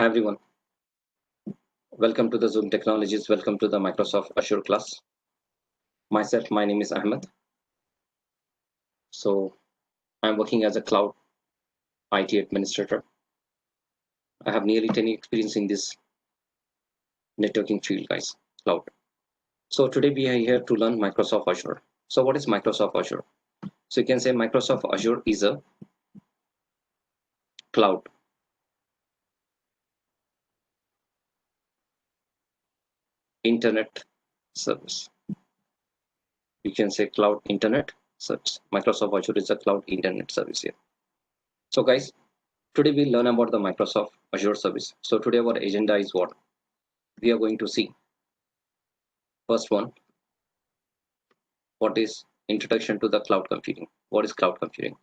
Hi everyone, welcome to the Zoom Technologies, welcome to the Microsoft Azure class. My name is Ahmed. So I'm working as a cloud IT administrator. I have nearly 10 years experience in this networking field, guys, cloud. So today we are here to learn Microsoft Azure. So what is Microsoft Azure? So you can say Microsoft Azure is a cloud internet service. You can say cloud internet service. Microsoft Azure is a cloud internet service here. So guys, today we'll learn about the Microsoft Azure service. So today our agenda is what? We are going to see first one, what is introduction to the cloud computing? What is cloud computing?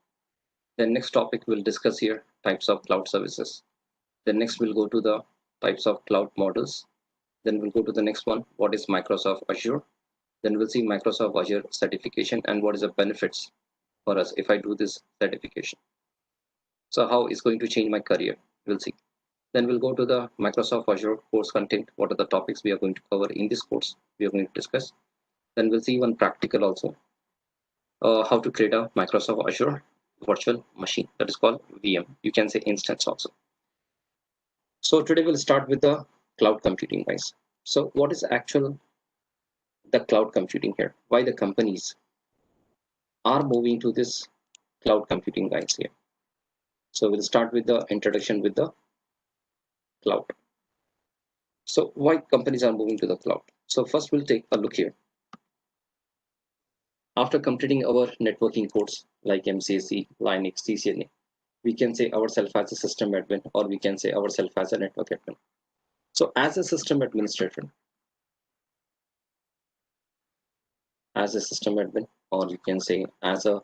Then next topic we'll discuss here types of cloud services. Then next we'll go to the types of cloud models. Then we'll go to the next one, what is Microsoft Azure? Then we'll see Microsoft Azure certification and what is the benefits for us if I do this certification. So how it's going to change my career, we'll see. Then we'll go to the Microsoft Azure course content. What are the topics we are going to cover in this course we are going to discuss. Then we'll see one practical also, how to create a Microsoft Azure virtual machine, that is called VM. You can say instance also. So today we'll start with the cloud computing, guys. So what is actual the cloud computing here? Why the companies are moving to this cloud computing, guys, here? So we'll start with the introduction with the cloud. So why companies are moving to the cloud? So first we'll take a look here. After completing our networking course like MCSE, Linux, CCNA, we can say ourselves as a system admin, or we can say ourselves as a network admin. So as a system administrator, or you can say as a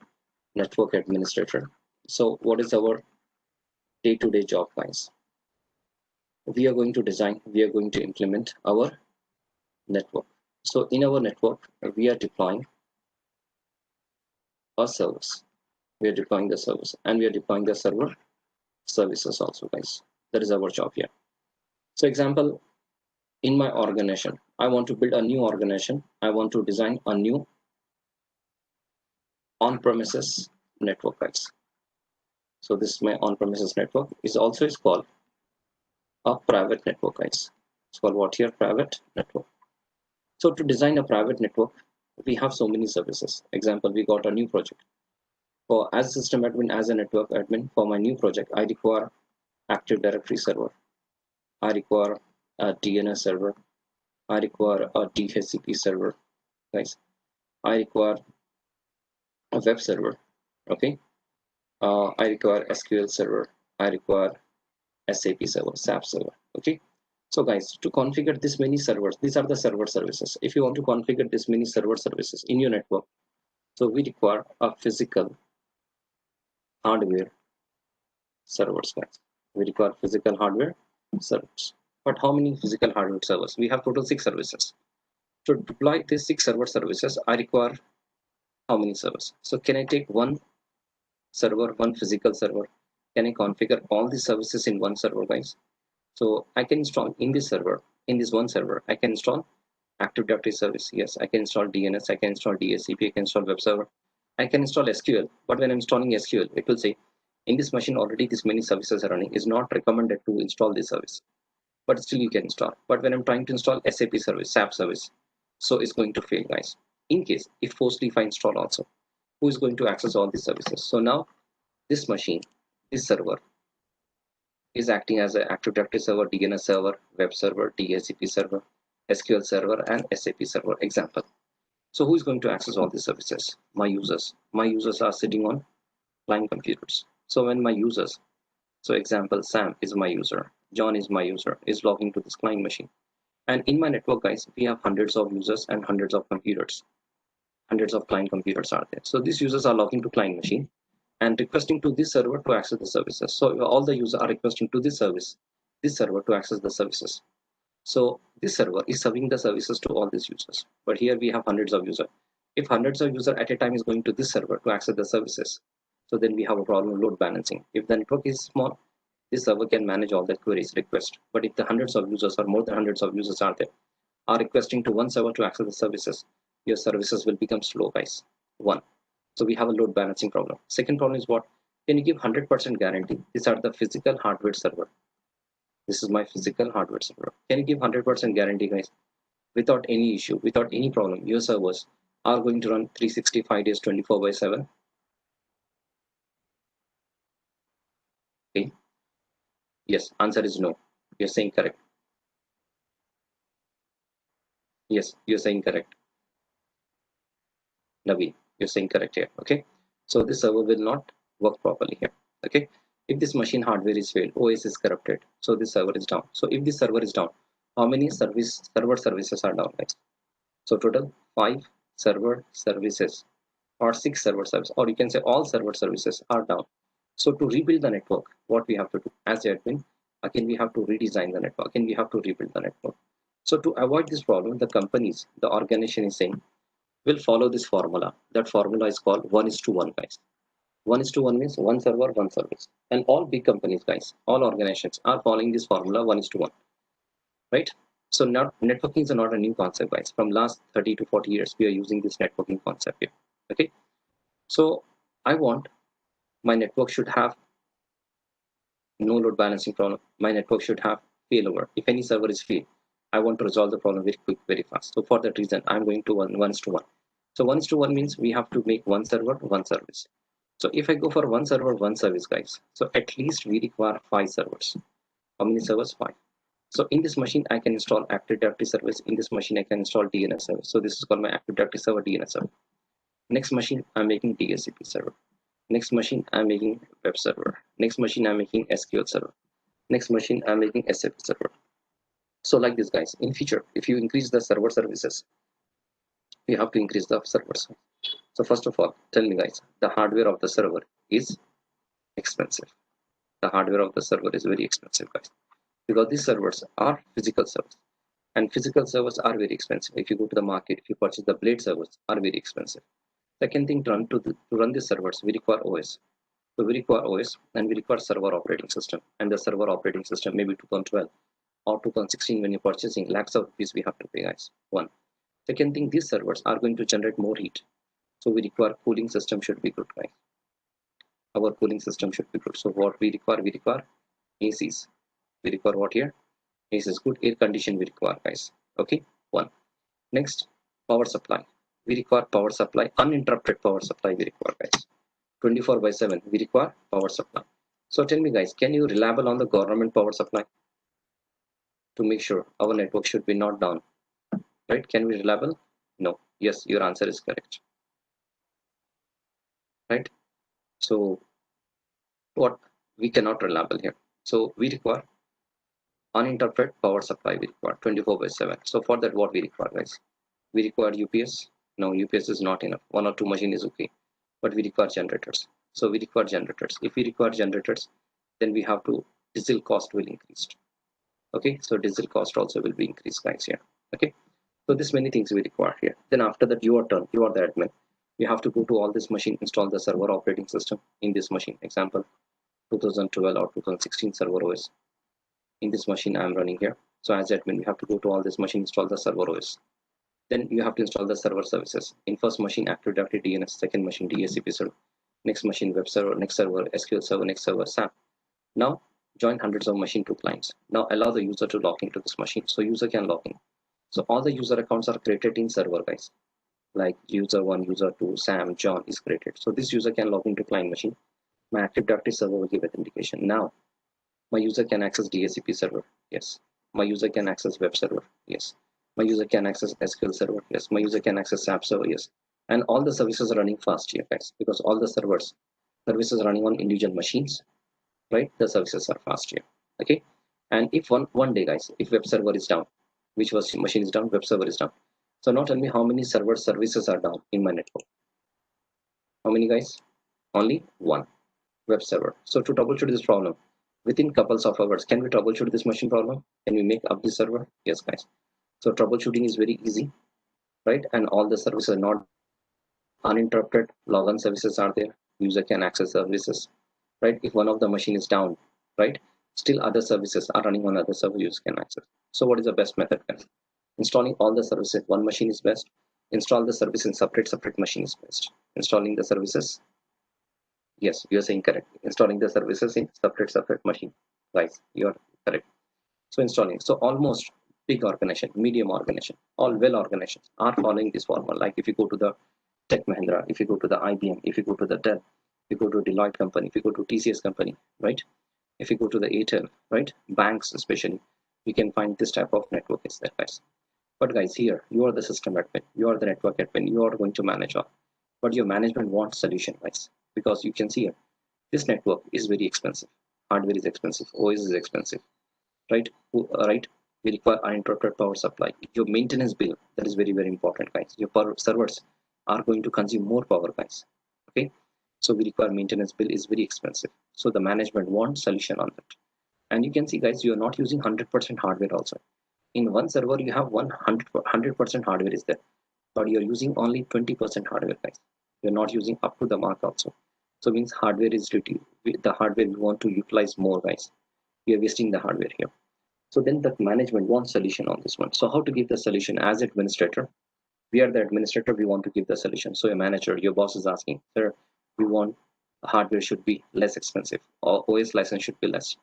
network administrator. So what is our day-to-day job, guys? We are going to design, we are going to implement our network. So in our network, we are deploying a service. We are deploying the service and we are deploying the server services also, guys. That is our job here. So example, in my organization, I want to build a new organization. I want to design a new on-premises network, guys. So this is my on-premises network. Is also is called a private network, guys. It's called what here? Private network. So to design a private network, we have so many services. Example, we got a new project. For as a system admin, as a network admin, for my new project, I require Active Directory server. I require a DNS server. I require a DHCP server, guys. I require a web server. Okay. I require SQL server. I require SAP server, SAP server. Okay. So guys, to configure this many servers, these are the server services. If you want to configure this many server services in your network, so we require a physical hardware servers, guys. We require physical hardware servers. But how many physical hardware servers? We have total 6 services. To deploy these 6 server services, I require how many servers? So can I take one server, one physical server? Can I configure all the services in one server, guys? So I can install in this server, in this one server, I can install Active Directory service. Yes, I can install DNS, I can install DHCP, I can install web server, I can install SQL. But when I'm installing SQL, it will say in this machine already this many services are running. Is not recommended to install this service, but still you can install. But when I'm trying to install SAP service, SAP service, so it's going to fail, guys. In case if I install also, who is going to access all these services? So now this machine, this server is acting as an Active Directory server, DNS server, web server, DHCP server, SQL server, and SAP server. Example. So who is going to access all these services? My users. My users are sitting on client computers. So when my users, so example, Sam is my user, John is my user, is logging to this client machine. And in my network, guys, we have hundreds of users and hundreds of computers. Hundreds of client computers are there. So these users are logging to client machine and requesting to this server to access the services. So all the users are requesting to this server to access the services. So this server is serving the services to all these users. But here we have hundreds of users. If hundreds of users at a time is going to this server to access the services, so then we have a problem of load balancing. If the network is small, This server can manage all the queries request. But if the hundreds of users or more than hundreds of users are there, are requesting to one server to access the services, your services will become slow, guys. One. So we have a load balancing problem. Second problem is what? Can you give 100% guarantee? These are the physical hardware server. This is my physical hardware server. Can you give 100% guarantee, guys? Without any issue, without any problem, your servers are going to run 365 days, 24/7. Okay. Yes, answer is no. You're saying correct. Yes, you're saying correct. Navi, you're saying correct here. Okay. So this server will not work properly here. Okay. If this machine hardware is failed, OS is corrupted, so this server is down. So if this server is down, how many server services are down, guys? So total 5 server services or 6 server services, or you can say all server services are down. So to rebuild the network, what we have to do as the admin, again we have to redesign the network, again we have to rebuild the network. So to avoid this problem, the companies, the organization is saying, will follow this formula. That formula is called 1:1, guys. 1:1 means one server, one service. And all big companies, guys, all organizations are following this formula 1:1, right? So not networking is not a new concept, guys. From last 30 to 40 years, we are using this networking concept here. Okay. So I want my network should have no load balancing problem. My network should have failover. If any server is failed, I want to resolve the problem very quick, very fast. So for that reason, I'm going to 1:1. So 1:1 means we have to make one server, one service. So if I go for one server, one service, guys, so at least we require 5 servers. How many servers? 5. So in this machine, I can install Active Directory service. In this machine, I can install DNS service. So this is called my Active Directory server, DNS server. Next machine, I'm making DHCP server. Next machine, I'm making web server. Next machine, I'm making SQL server. Next machine, I'm making SAP server. So like this, guys, in future, if you increase the server services, you have to increase the servers. So first of all, tell me, guys, the hardware of the server is expensive. The hardware of the server is very expensive, guys, because these servers are physical servers, and physical servers are very expensive. If you go to the market, if you purchase the blade servers, are very expensive. Second thing, to run these servers, we require OS. So we require OS and we require server operating system, and the server operating system maybe 2012 or 2016 when you're purchasing lakhs of rupees we have to pay, guys. One. Second thing, these servers are going to generate more heat. So we require cooling system should be good, guys. Our cooling system should be good. So what we require ACs. We require what here? AC is good. Air condition we require, guys. Okay. One. Next, power supply. We require power supply, uninterrupted power supply we require, guys. 24/7 we require power supply. So tell me, guys, can you reliable on the government power supply to make sure our network should be not down, right? Can we reliable? No. Yes, your answer is correct, right? So what we cannot reliable here. So we require uninterrupted power supply we require 24/7. So for that, what we require, guys? We require UPS. No, UPS is not enough. 1 or 2 machine is okay, but we require generators. So we require generators. If we require generators, then we have to diesel cost will increase. Okay, so diesel cost also will be increased, guys, here. Okay, so this many things we require here. Then after that, you are done. You are the admin. You have to go to all this machine, install the server operating system in this machine. Example, 2012 or 2016 server OS. In this machine, I am running here. So as admin, we have to go to all this machine, install the server OS. Then you have to install the server services. In first machine, Active Directory DNS. Second machine, DHCP server. Next machine, web server. Next server, SQL server. Next server, SAP. Now join hundreds of machine to clients. Now allow the user to log into this machine. So user can log in. So all the user accounts are created in server, guys. Like user 1, user 2, Sam, John is created. So this user can log into client machine. My Active Directory server will give authentication. Now my user can access DHCP server. Yes. My user can access web server. Yes. My user can access SQL server. Yes. My user can access SAP server. Yes. And all the services are running fast here, guys, because all the services running on individual machines, right? The services are fast here. Okay. And if one day, guys, if web server is down, which was machine is down, web server is down. So now tell me how many server services are down in my network. How many, guys? Only one. Web server. So to troubleshoot this problem, within couples of hours, can we troubleshoot this machine problem? Can we make up the server? Yes, guys. So troubleshooting is very easy, right? And all the services are not uninterrupted. Login services are there. User can access services, right? If one of the machine is down, right? still other services are running on other server users can access. So what is the best method, guys? Installing all the services one machine is best. Install the service in separate machine is best. Installing the services, yes, you're saying correct. Installing the services in separate machine, guys, you're correct. So installing, so almost big organization, medium organization, all well organizations are following this formula. Like if you go to the Tech Mahindra, if you go to the IBM, if you go to the Dell, if you go to Deloitte company, if you go to TCS company, right? If you go to the Airtel, right? Banks especially, we can find this type of network is there, guys. But guys, here you are the system admin, you are the network admin, you are going to manage all. But your management wants solution, guys, because you can see here, this network is very expensive. Hardware is expensive, OS is expensive, right? Right? We require uninterrupted power supply. Your maintenance bill, that is very important, guys. Your servers are going to consume more power, guys. Okay, so we require maintenance bill is very expensive. So the management wants solution on that. And you can see, guys, you are not using 100% hardware also. In one server, you have 100% hardware is there, but you're using only 20% hardware, guys. You're not using up to the mark also. So means hardware is the hardware we want to utilize more, guys. We are wasting the hardware here. So then the management wants solution on this one. So how to give the solution as administrator? We are the administrator, we want to give the solution. So a manager, your boss is asking, sir, we want hardware should be less expensive, or OS license should be less,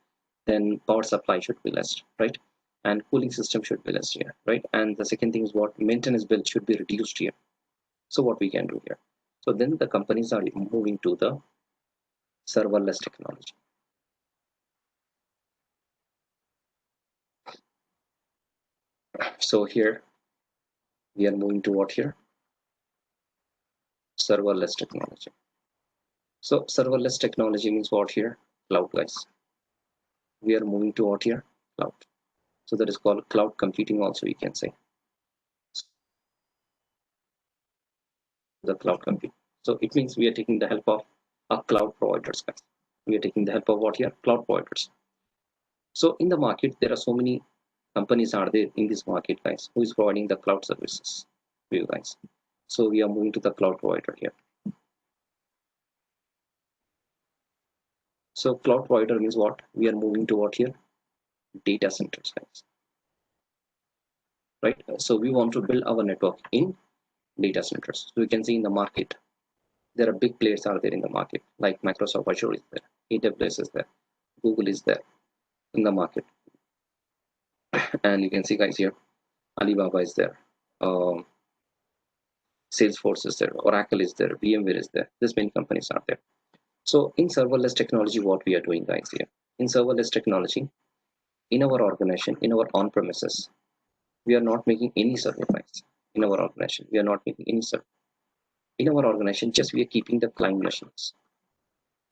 then power supply should be less, right? And cooling system should be less here, right? And the second thing is what maintenance bill should be reduced here. So what we can do here. So then the companies are moving to the serverless technology. So here we are moving to what here? Serverless technology. So serverless technology means what here? Cloud, guys. We are moving to what here? Cloud. So that is called cloud computing also, you can say. The cloud computing. So it means we are taking the help of our cloud providers, guys. We are taking the help of what here? Cloud providers. So in the market, there are so many companies are there in this market, guys, who is providing the cloud services for you guys. So we are moving to the cloud provider here. So cloud provider means what? We are moving to what here? Data centers, guys. Right? So we want to build our network in data centers. So you can see in the market, there are big players are there in the market, like Microsoft Azure is there, AWS is there, Google is there in the market. And you can see, guys, here, Alibaba is there, Salesforce is there, Oracle is there, VMware is there. This many companies are there. So in serverless technology, what we are doing, guys, here in serverless technology, in our organization, in our on-premises, we are not making any server, guys. In our organization, we are not making any server. In our organization, just we are keeping the client machines,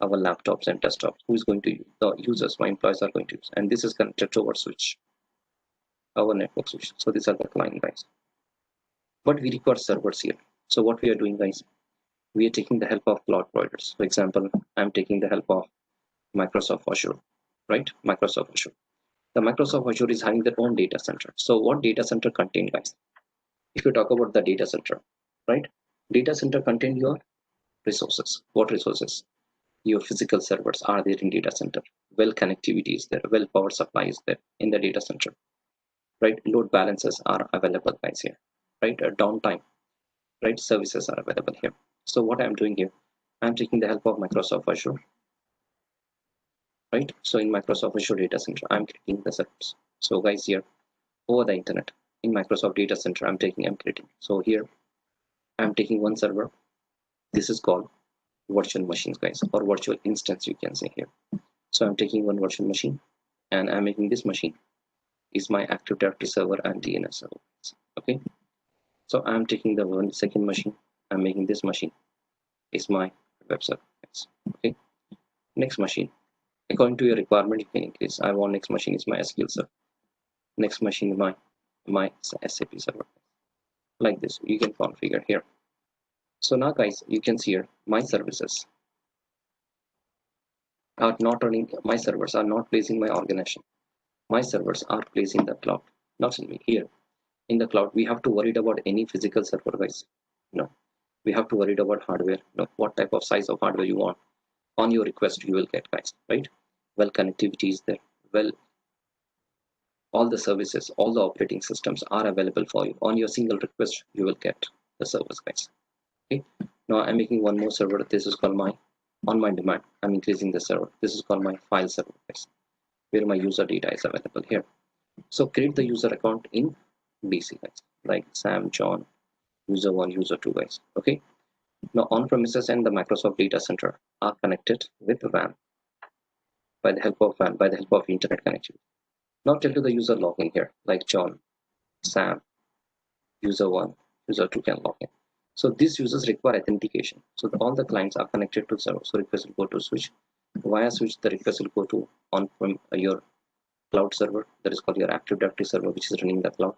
our laptops and desktops. Who is going to use? The users, my employees are going to use, and this is connected to our switch, our network switch. So these are the client, guys. But we require servers here. So what we are doing, guys, we are taking the help of cloud providers. For example, I'm taking the help of Microsoft Azure, right? Microsoft Azure. The Microsoft Azure is having their own data center. So what data center contain, guys? If you talk about the data center, right? Data center contain your resources. What resources? Your physical servers are there in data center. Well connectivity is there. Well power supply is there in the data center, right? Load balancers are available, guys, here, right? Downtime, right? Services are available here. So what I'm doing here, I'm taking the help of Microsoft Azure, right? So in Microsoft Azure data center, I'm creating the servers. So guys, here over the internet in Microsoft data center, I'm creating. So here I'm taking one server. This is called virtual machines, guys, or virtual instance, you can say here. So I'm taking one virtual machine and I'm making this machine is my Active Directory server and DNS server. Okay. So I'm taking the one second machine. I'm making this machine is my web server. Okay. Next machine, according to your requirement, you can increase. I want next machine is my SQL server. Next machine is my SAP server. Like this, you can configure here. So now, guys, you can see here my services are not running. My servers are not placed in my organization. My servers are placed in the cloud, not in me. Here in the cloud, we have to worry about any physical server, guys. No, we have to worry about hardware. No, what type of size of hardware you want. On your request, you will get, guys, right? Well connectivity is there. well, all the services, all the operating systems are available for you. On your single request, you will get the service, guys. Okay. Now I'm making one more server. This is called my, on my demand, I'm increasing the server. This is called my file server, guys, where my user data is available here. So create the user account in BC, guys, like Sam, John, user 1, user 2, guys. Okay. Now on-premises and the Microsoft data center are connected with WAN by the help of WAN, by the help of internet connection. Now tell to the user login here, like John, Sam, user 1, user 2 can log in. So these users require authentication. So all the clients are connected to server. So request will go to switch. Via switch, the request will go to on-prem your cloud server, that is called your Active Directory server, which is running the cloud.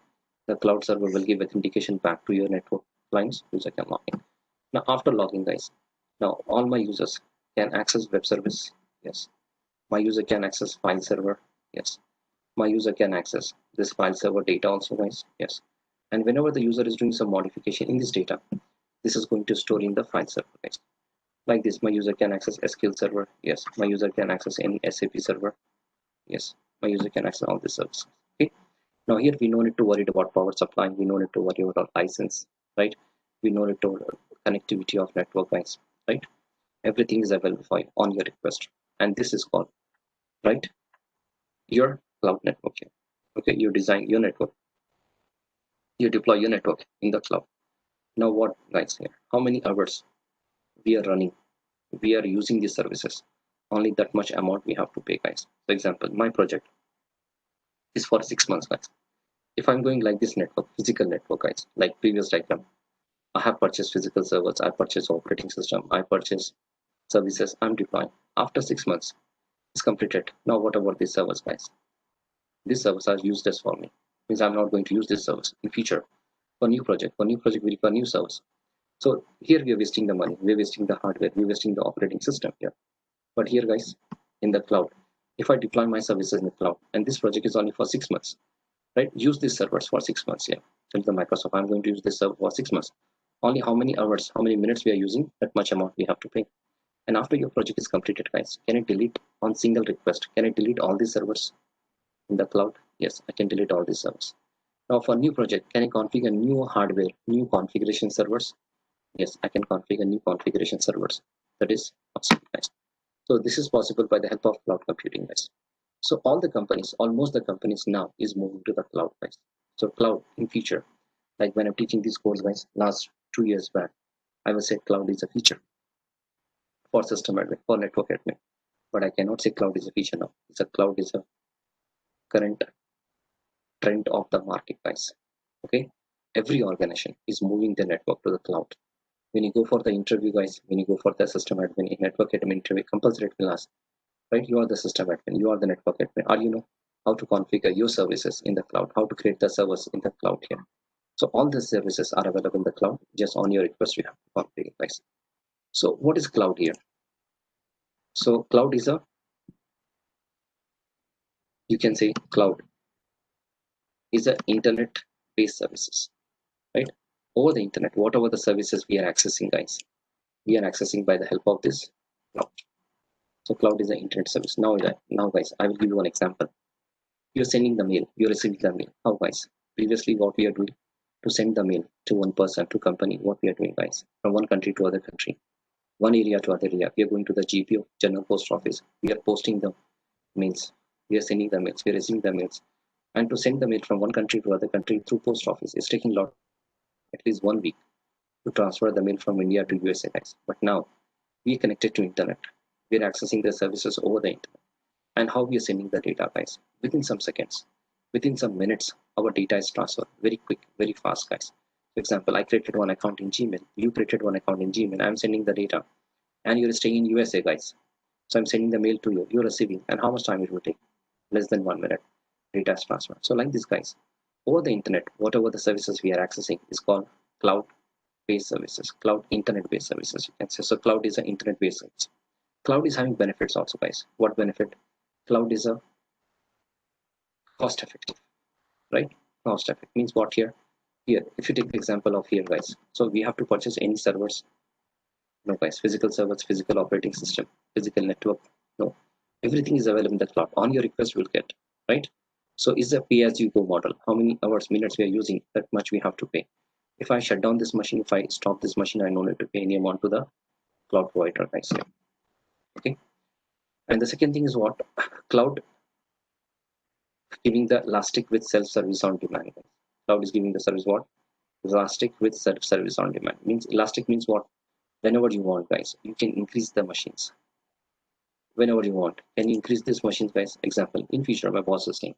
The cloud server will give authentication back to your network clients. User can log in. Now after logging, guys, now all my users can access web service. Yes. My user can access file server. Yes. My user can access this file server data also, guys. Yes. And whenever the user is doing some modification in this data, this is going to store in the file server, guys. Like this, my user can access SQL server. Yes. My user can access any SAP server. Yes. My user can access all these services. Okay. Now here we no need to worry about power supply. We no need to worry about license, right? We no need to connectivity of network, guys, right? Everything is available for you on your request. And this is called, right, your cloud network here. Okay, you design your network, you deploy your network in the cloud. Now what, guys, here, how many hours we are running, we are using these services, only that much amount we have to pay, guys. For example, my project is for 6 months, guys. If I'm going like this network, physical network, guys, like previous diagram, I have purchased physical servers, I purchased operating system, I purchased services, I'm deploying. After 6 months, it's completed. Now what about these servers, guys? These servers are useless for me. Means I'm not going to use this service in future. For new project, we require new servers. So here we are wasting the money, we're wasting the hardware, we're wasting the operating system here. But here, guys, in the cloud, if I deploy my services in the cloud, and this project is only for 6 months, right? Use these servers for 6 months. Yeah. Tell the Microsoft, I'm going to use this server for 6 months. Only how many hours, how many minutes we are using, that much amount we have to pay. And after your project is completed, guys, can I delete on single request? Can I delete all these servers in the cloud? Yes, I can delete all these servers. Now for new project, can I configure new hardware, new configuration servers? Yes, I can configure new configuration servers. That is possible, guys. So this is possible by the help of cloud computing, guys. So all the companies, almost the companies now is moving to the cloud, guys. So cloud in future, like when I'm teaching these course, guys, last 2 years back, I will say cloud is a feature for system admin, for network admin. But I cannot say cloud is a feature now. It's a cloud is a current trend of the market, guys. Okay, every organization is moving the network to the cloud. When you go for the interview, guys, when you go for the system admin in network admin interview, compulsory it will ask, right? You are the system admin, you are the network admin. Are you know how to configure your services in the cloud, how to create the servers in the cloud here? So all the services are available in the cloud. Just on your request, you have to configure, guys. So what is cloud here? So cloud is a, you can say cloud is a internet based services, right? Over the internet, whatever the services we are accessing, guys, we are accessing by the help of this cloud. So cloud is an internet service. Now guys, I will give you one example. You're sending the mail, you're receiving the mail. How, guys? Previously, what we are doing to send the mail to one person, to company, what we are doing, guys, from one country to other country, one area to other area, we are going to the GPO, General Post Office. We are posting the mails. We are sending the mails. We are receiving the mails. And to send the mail from one country to other country through post office, it's taking lot, at least 1 week to transfer the mail from India to USA, guys. But now we are connected to internet. We are accessing the services over the internet. And how we are sending the data, guys, within some seconds, within some minutes, our data is transferred very quick, very fast, guys. For example, I created one account in Gmail, you created one account in Gmail, I'm sending the data, and you're staying in USA, guys. So I'm sending the mail to you, you're receiving, and how much time it will take? Less than 1 minute, data is transferred. So like this, guys, over the internet, whatever the services we are accessing is called cloud-based services, cloud internet-based services, you can say. So cloud is an internet-based service. Cloud is having benefits also, guys. What benefit? Cloud is a cost effective, right? Cost effective means what here? Here, if you take the example of here, guys, so we have to purchase any servers? No, guys. Physical servers, physical operating system, physical network? No. Everything is available in the cloud. On your request, you will get, right? So it's a pay-as-you-go model. How many hours, minutes we are using, that much we have to pay. If I shut down this machine, if I stop this machine, I no need to pay any amount to the cloud provider, guys. Okay. And the second thing is what? Cloud giving the elastic with self-service on demand. Cloud is giving the service what? Elastic with self-service on demand. Means elastic means what? Whenever you want, guys, you can increase the machines. Whenever you want, can you increase these machines, guys? Example, in future, my boss is saying,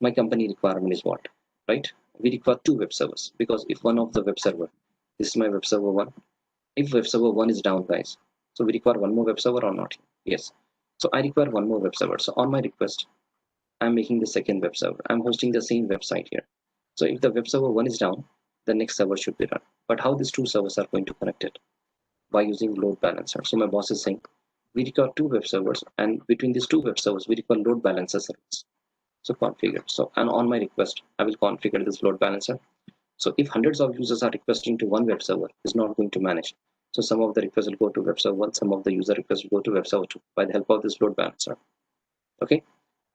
my company requirement is what, right? We require 2 web servers, because if one of the web server, this is my web server 1, if web server 1 is down, guys, so we require 1 more web server or not? Yes. So I require 1 more web server. So on my request, I'm making the second web server. I'm hosting the same website here. So if the web server 1 is down, the next server should be run. But how these 2 servers are going to connect it? By using load balancer. So my boss is saying, we require 2 web servers, and between these 2 web servers, we require load balancer service. So configure. So, and on my request, I will configure this load balancer. So if hundreds of users are requesting to one web server, it's not going to manage. So some of the requests will go to web server 1, some of the user requests will go to web server 2 by the help of this load balancer. Okay.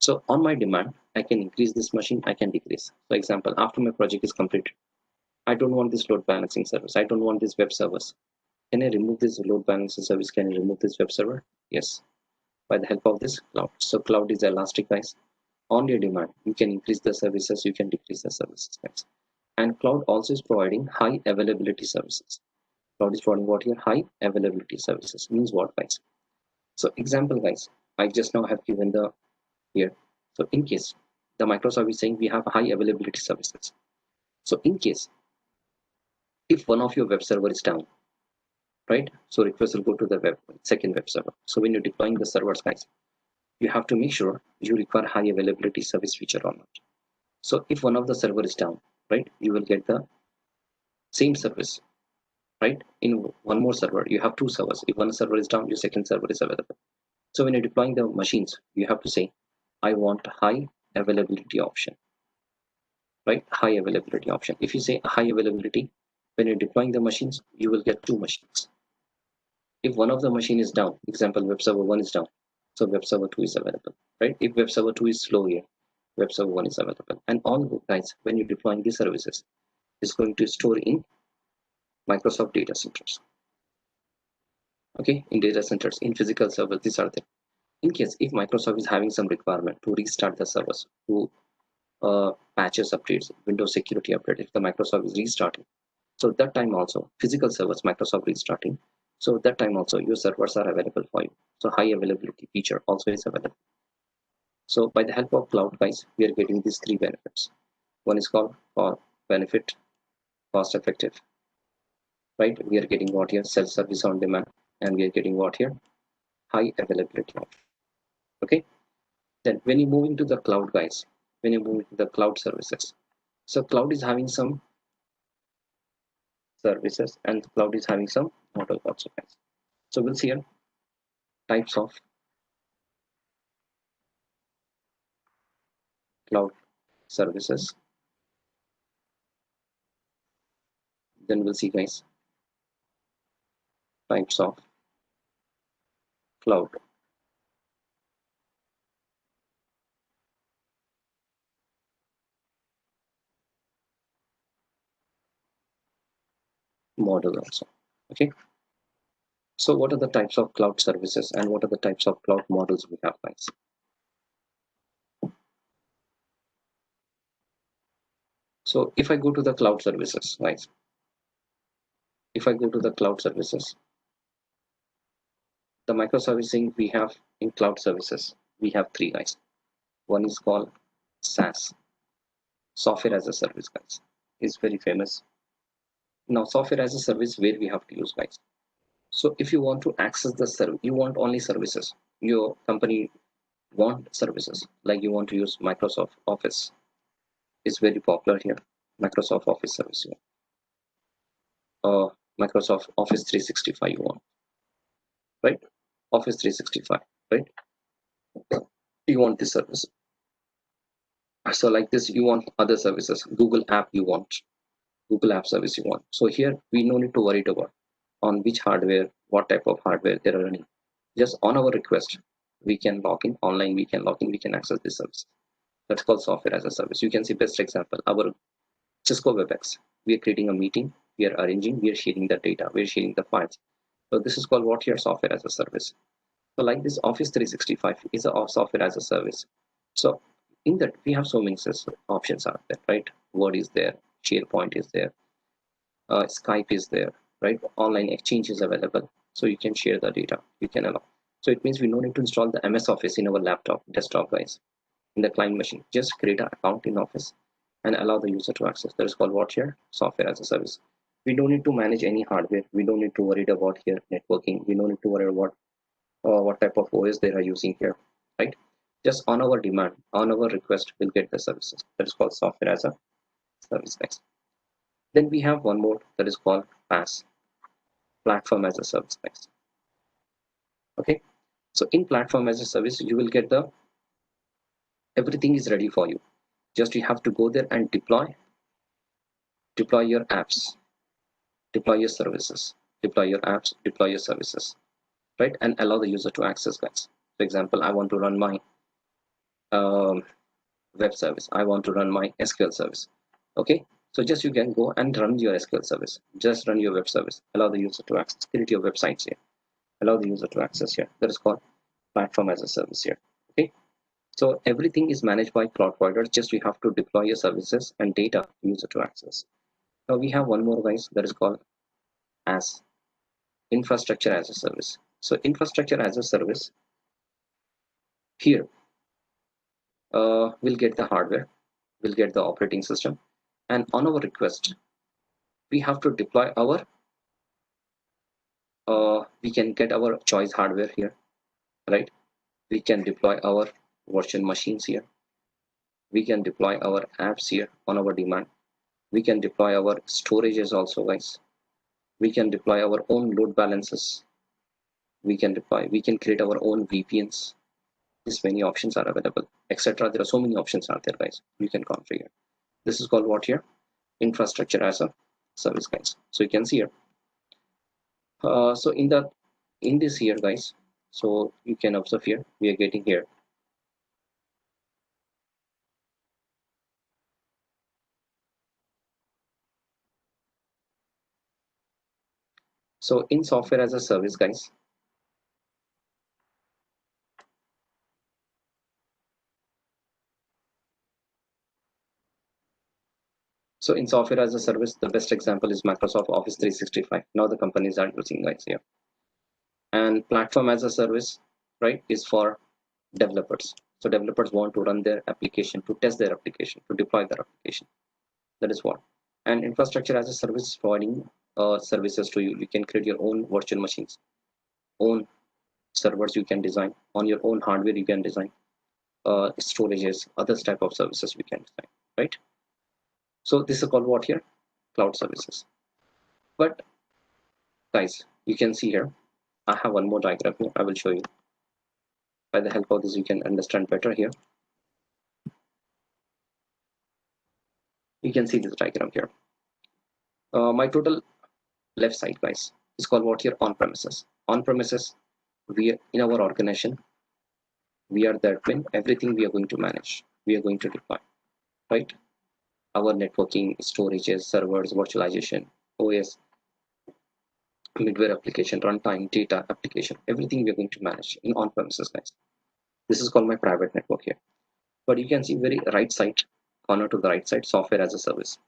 So on my demand, I can increase this machine, I can decrease. For example, after my project is completed, I don't want this load balancing service. I don't want this web servers. Can I remove this load balancing service? Can I remove this web server? Yes, by the help of this cloud. So cloud is elastic, guys. On your demand, you can increase the services, you can decrease the services, guys. And cloud also is providing high availability services. Cloud is providing what here? High availability services. Means what, guys? So example, guys, I just now have given the here. So in case the Microsoft is saying we have high availability services. So in case if one of your web server is down, right? So request will go to the second web server. So when you're deploying the servers, guys, you have to make sure you require high availability service feature or not. So if one of the server is down, right, you will get the same service, right? In one more server, you have 2 servers. If one server is down, your second server is available. So when you're deploying the machines, you have to say, I want high availability option, right? High availability option. If you say high availability, when you're deploying the machines, you will get 2 machines. If one of the machine is down, example, web server 1 is down, so web server 2 is available, right? If web server 2 is slow here, web server 1 is available. And all, guys, when you're deploying these services, is going to store in Microsoft data centers. Okay, in data centers, in physical servers, these are there. In case if Microsoft is having some requirement to restart the servers, to patches, updates, Windows security update, if the Microsoft is restarting, so that time also physical servers, Microsoft restarting, so that time also your servers are available for you. So high availability feature also is available. So by the help of cloud, guys, we are getting these 3 benefits. One is called benefit, cost effective, right? We are getting what here? Self-service on demand, and we are getting what here? High availability. Okay. Then when you move into the cloud, guys, when you move into the cloud services, so cloud is having some services and cloud is having some model also, guys. So we'll see here types of cloud services. Then we'll see, guys, types of cloud model also. Okay. So what are the types of cloud services and what are the types of cloud models we have, guys? So if I go to the cloud services, guys, if I go to the cloud services, the microservicing we have in cloud services, we have 3, guys. One is called SaaS, software as a service, guys. It's very famous. Now software as a service, where we have to use, guys. So if you want to access the service, you want only services, your company want services, like you want to use Microsoft Office. It's very popular here, Microsoft Office service here. Microsoft Office 365 you want, right? Office 365, right? You want this service. So like this, you want other services, Google app you want, Google app service you want. So here we no need to worry about on which hardware, what type of hardware they are running. Just on our request, we can log in online, we can log in, we can access this service. That's called software as a service. You can see best example, our Cisco WebEx. We are creating a meeting, we are arranging, we are sharing the data, we are sharing the files. So this is called what here? Software as a service. So like this Office 365 is a software as a service. So in that we have so many options are there, right? Word is there, SharePoint is there, Skype is there, right? Online exchange is available. So you can share the data, you can allow. So it means we don't need to install the MS Office in our laptop, desktop guys, in the client machine. Just create an account in Office and allow the user to access. That is called what here? Software as a service. We don't need to manage any hardware. We don't need to worry about here networking. We don't need to worry about what type of OS they are using here, right? Just on our demand, on our request, we'll get the services. That is called software as a service guys. Then we have one more that is called PaaS, platform as a service guys. Okay, so in platform as a service, you will get the everything is ready for you. Just you have to go there and deploy your apps, deploy your services, deploy your apps, deploy your services, right? And allow the user to access guys. For example, I want to run my web service. I want to run my SQL service. Okay, so just you can go and run your SQL service. Just run your web service. Allow the user to access. Create your websites here. Allow the user to access here. That is called platform as a service here. Okay, so everything is managed by cloud providers. Just you have to deploy your services and data user to access. Now we have one more guys that is called as infrastructure as a service. So infrastructure as a service here we'll get the hardware, we'll get the operating system, and on our request we have to deploy our we can get our choice hardware here, right? We can deploy our virtual machines here, we can deploy our apps here on our demand, we can deploy our storages also guys, we can deploy our own load balances, we can create our own VPNs. This many options are available, etc. There are so many options out there guys, you can configure. This is called what here? Infrastructure as a service guys. So you can see here so in this here guys, so you can observe here we are getting here so in software as a service guys, so in software as a service the best example is Microsoft Office 365. Now the companies are using guys here. And platform as a service, right, is for developers. So developers want to run their application, to test their application, to deploy their application. That is what. And infrastructure as a service is providing services to you. You can create your own virtual machines, own servers you can design, on your own hardware you can design, storages, other type of services we can design, right? So this is called what here? Cloud services. But guys, you can see here, I have one more diagram here. I will show you. By the help of this, you can understand better here. You can see this diagram here. My total left side, guys, is called what here? On premises. On premises, we are in our organization. We are the admin. Everything we are going to manage. We are going to deploy, right? Our networking, storages, servers, virtualization, OS, middleware application, runtime, data application, everything we are going to manage in on-premises, guys. This is called my private network here. But you can see very right side, corner to the right side, software as a service.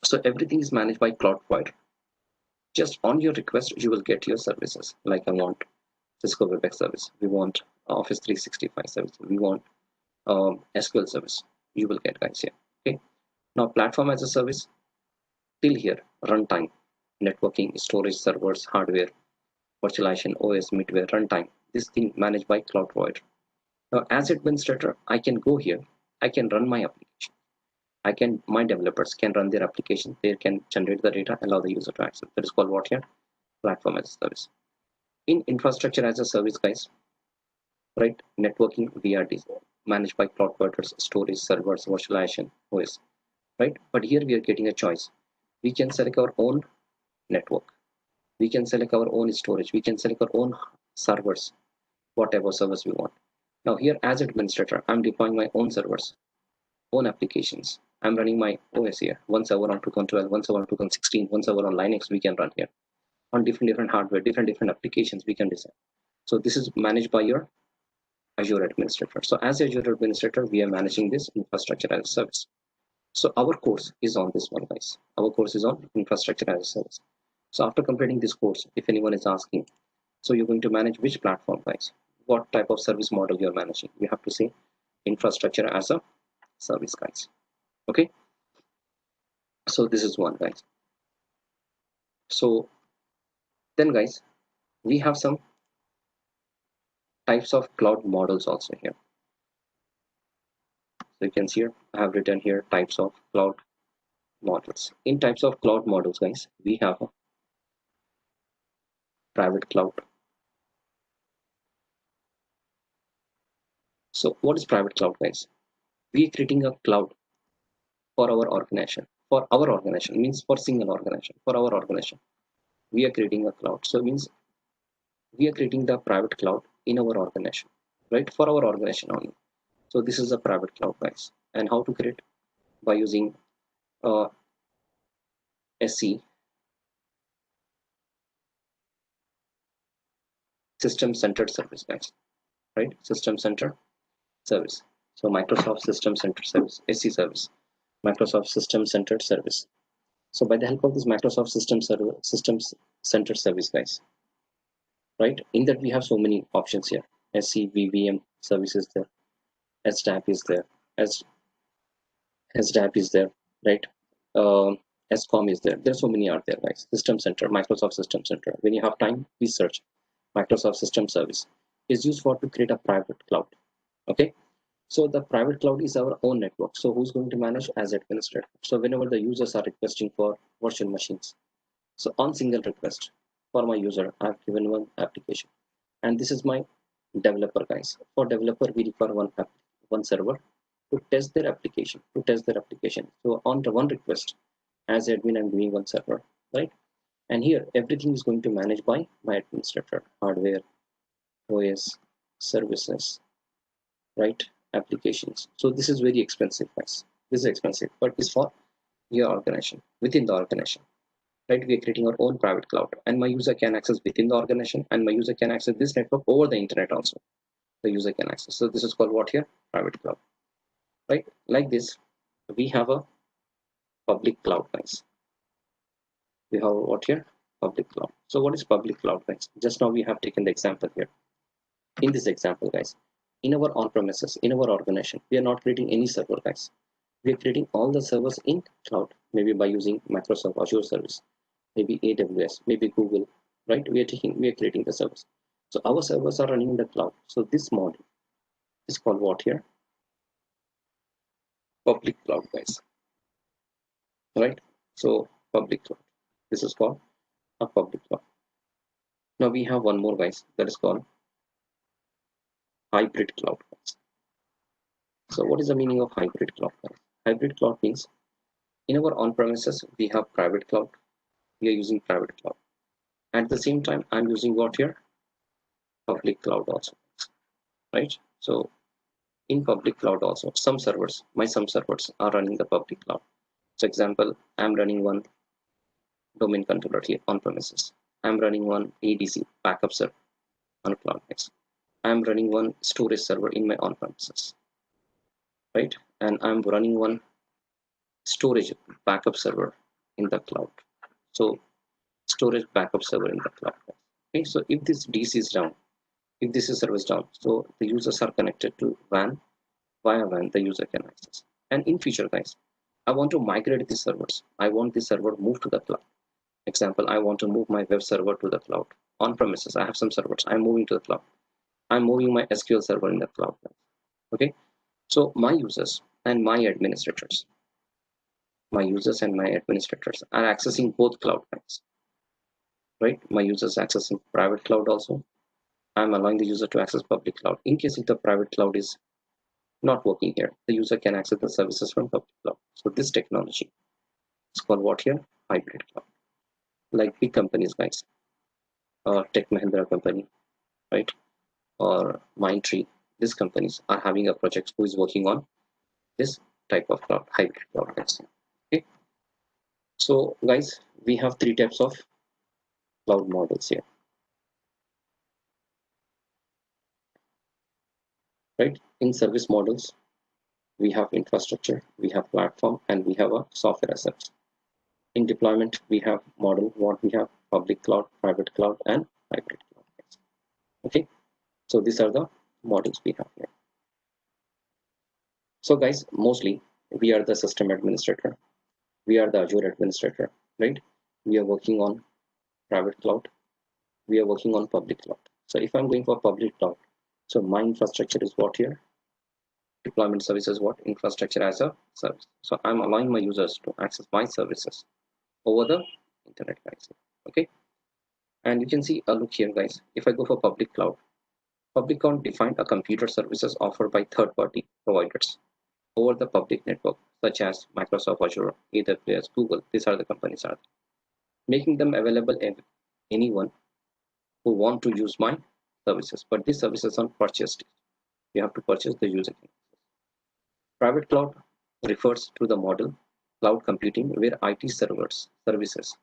So everything is managed by cloud provider. Just on your request, you will get your services. Like I want Cisco WebEx service, we want Office 365 service, we want SQL service. You will get guys here. Okay. Now platform as a service, till here, runtime, networking, storage, servers, hardware, virtualization, OS, middleware, runtime. This thing managed by cloud provider. Now, as administrator, I can go here. I can run my application. My developers can run their application. They can generate the data, allow the user to access. That is called what here? Platform as a service. In infrastructure as a service, guys, right? Networking, VRDs, managed by cloud providers, storage, servers, virtualization, OS, right? But here we are getting a choice. We can select our own network. We can select our own storage. We can select our own servers. whatever service we want. Now here as administrator, I'm deploying my own servers, own applications. I'm running my OS here, one server on 2012, one server on 2016, one server on Linux we can run here. On different hardware, different applications we can design. So this is managed by your Azure administrator. So as Azure administrator, we are managing this infrastructure as a service. So our course is on this one, guys. Our course is on infrastructure as a service. So after completing this course, if anyone is asking, so you're going to manage which platform, guys? What type of service model you're managing? You have to say infrastructure as a service, guys. Okay. So this is one, guys. So then, guys, we have some types of cloud models also here. So you can see here, I have written here types of cloud models. In types of cloud models, guys, we have a private cloud. So what is private cloud, guys? We are creating a cloud for our organization. For our organization means for single organization. For our organization, we are creating a cloud. So it means we are creating the private cloud in our organization, right? For our organization only. So this is a private cloud, guys. And how to create? By using SC, system centered service, guys, right? System centered service. So Microsoft System Center Service, SC service, Microsoft System Centered Service. So by the help of this Microsoft Systems Center Service, guys, right? In that we have so many options here. SC, VVM services there, SDAP is there, SDAP is there, right? SCOM is there. There's so many out there, guys. System Center, Microsoft System Center. When you have time, please search Microsoft System Service. Is used for to create a private cloud. Okay. So the private cloud is our own network. So who's going to manage as administrator? So whenever the users are requesting for virtual machines, so on single request for my user, I've given one application, and this is my developer, guys. For developer, we require one server to test their application. So on the one request, as admin, I'm doing one server, right? And here everything is going to manage by my administrator, hardware, OS, services, right? Applications. So this is very expensive, guys. This is expensive, but it's for your organization, within the organization, right? We are creating our own private cloud, and my user can access within the organization, and my user can access this network over the internet also. The user can access. So this is called what here? Private cloud, right? Like this, we have a public cloud, guys. We have what here? Public cloud. So what is public cloud, guys? Just now we have taken the example here. In this example, guys, in our on-premises, in our organization, we are not creating any server, guys. We are creating all the servers in cloud, maybe by using Microsoft Azure service, maybe AWS, maybe Google, right? We are creating the servers. So our servers are running in the cloud. So this model is called what here? Public cloud, guys, right? So public cloud. This is called a public cloud. Now we have one more, guys, that is called hybrid cloud, guys. So what is the meaning of hybrid cloud, guys? Hybrid cloud means in our on-premises, we have private cloud. We are using private cloud. At the same time, I'm using what here? Public cloud also, right? So in public cloud also, some servers are running the public cloud. So example, I'm running one domain controller here on premises. I'm running one ADC backup server on cloud next. I'm running one storage server in my on-premises, right? And I'm running one storage backup server in the cloud. So storage backup server in the cloud. Okay, so if this DC is down, if this is service down, so the users are connected to WAN. Via WAN, the user can access. And in future, guys, I want to migrate these servers. I want this server moved to the cloud. Example, I want to move my web server to the cloud. On premises, I have some servers. I'm moving to the cloud. I'm moving my SQL server in the cloud. Okay, so my users and my administrators are accessing both cloud, guys, right? My users accessing private cloud also. I'm allowing the user to access public cloud. In case if the private cloud is not working here, the user can access the services from public cloud. So this technology is called what here? Hybrid cloud. Like big companies, guys, Tech Mahindra company, right? or Mindtree, these companies are having a project who is working on this type of cloud, hybrid cloud, guys. Okay, so guys, we have three types of cloud models here, right? In service models, we have infrastructure, we have platform, and we have a software assets. In deployment, we have model, what we have public cloud, private cloud, and hybrid cloud. Okay, so these are the models we have here. So guys, mostly we are the system administrator, we are the Azure administrator, right? We are working on private cloud, we are working on public cloud. So if I'm going for public cloud, so my infrastructure is what here? Deployment services, what? Infrastructure as a service. So I'm allowing my users to access my services over the internet, guys. Okay, and you can see a look here, guys. If I go for public cloud define a computer services offered by third-party providers over the public network, such as Microsoft Azure, AWS, Google. These are the companies are making them available to anyone who want to use my services. But these services are purchased. You have to purchase the user. Private cloud refers to the model cloud computing where IT services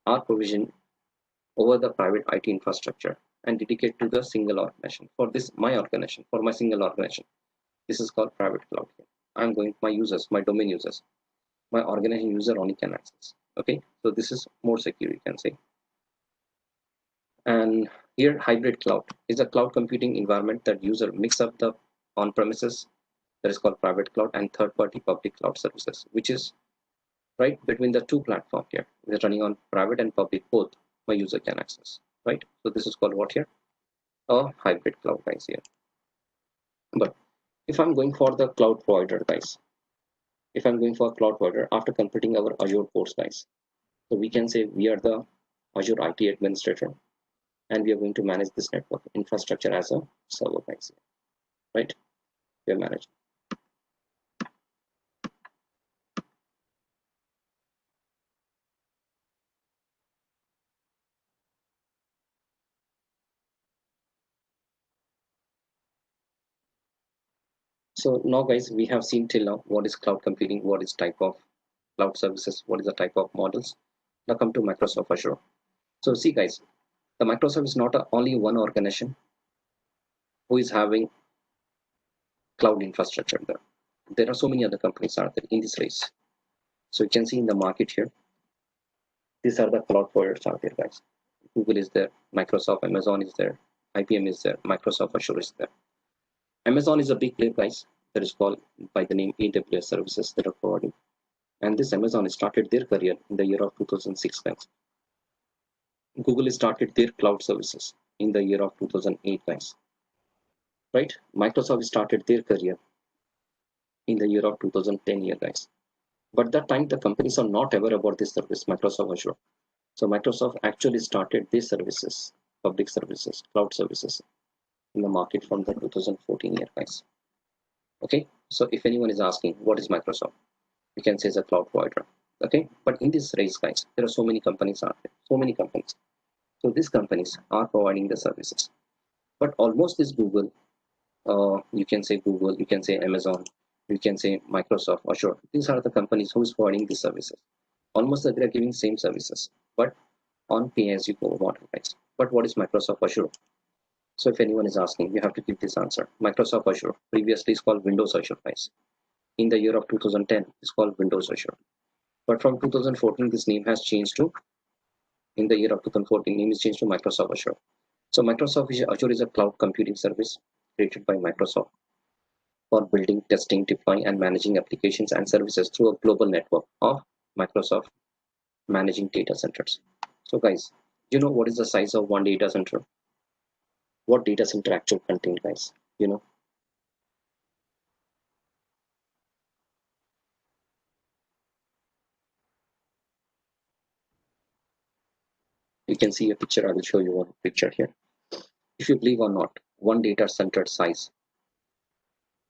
are provisioned over the private IT infrastructure and dedicated to the single organization. For this, for my single organization, this is called private cloud. I'm going my users, my domain users, my organization user only can access. Okay, so this is more secure, you can say. And here, hybrid cloud is a cloud computing environment that user mix up the on-premises, that is called private cloud, and third-party public cloud services, which is right between the two platforms here. We're running on private and public, both my user can access, right? So this is called what here? A hybrid cloud, guys, here. But if I'm going for the cloud provider, guys, if I'm going for a cloud provider after completing our Azure course, guys, so we can say we are the Azure IT administrator, and we are going to manage this network infrastructure as a server, guys, right? We are managing. So now, guys, we have seen till now what is cloud computing, what is type of cloud services, what is the type of models. Now come to Microsoft Azure. So see, guys, the Microsoft is not only one organization who is having cloud infrastructure there. There are so many other companies out there in this race. So you can see in the market here, these are the cloud providers out there, guys. Google is there, Microsoft, Amazon is there, IBM is there, Microsoft Azure is there. Amazon is a big player, guys, that is called by the name AWS services that are providing. And this Amazon started their career in the year of 2006, guys. Google started their cloud services in the year of 2008, guys. Right? Microsoft started their career in the year of 2010, guys. But that time the companies are not aware about this service, Microsoft Azure. So Microsoft actually started these services, public services, cloud services in the market from the 2014 year, guys. Okay, so if anyone is asking what is Microsoft, you can say it's a cloud provider. Okay, but in this race, guys, there are so many companies out there, so many companies. So these companies are providing the services. But almost this Google, you can say Google, you can say Amazon, you can say Microsoft, Azure. These are the companies who is providing these services. Almost they are giving same services, but on pay-as-you-go model, guys. But what is Microsoft Azure? So if anyone is asking, you have to give this answer. Microsoft Azure, previously is called Windows Azure, guys. In the year of 2010, it's called Windows Azure. But from 2014, this name has changed to, in the year of 2014, name is changed to Microsoft Azure. So Microsoft Azure is a cloud computing service created by Microsoft for building, testing, deploying, and managing applications and services through a global network of Microsoft managing data centers. So guys, you know what is the size of one data center? What data center actually contains, guys? You know, you can see a picture. I will show you one picture here. If you believe or not, one data center size,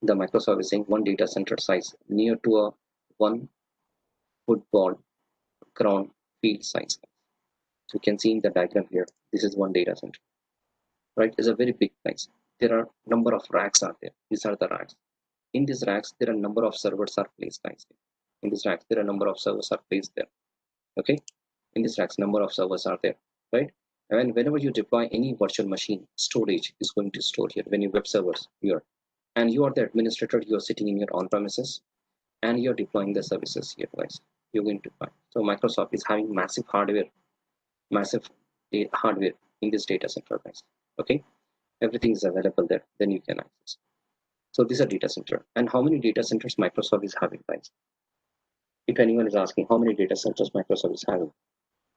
the Microsoft is saying one data center size near to a one football ground field size. So you can see in the diagram here, this is one data center, right? It's a very big size. there are number of racks are there. These are the racks. In these racks, there are number of servers are placed, guys. In these racks, there are number of servers are placed there. Okay. In these racks, number of servers are there, right? And whenever you deploy any virtual machine, storage is going to store here. When you web servers here, and you are the administrator, you are sitting in your on-premises, and you're deploying the services here, guys. You're going to deploy. So Microsoft is having massive hardware in this data center, guys. Okay, everything is available there. Then you can access. So these are data center. And how many data centers Microsoft is having, guys? If anyone is asking how many data centers Microsoft is having,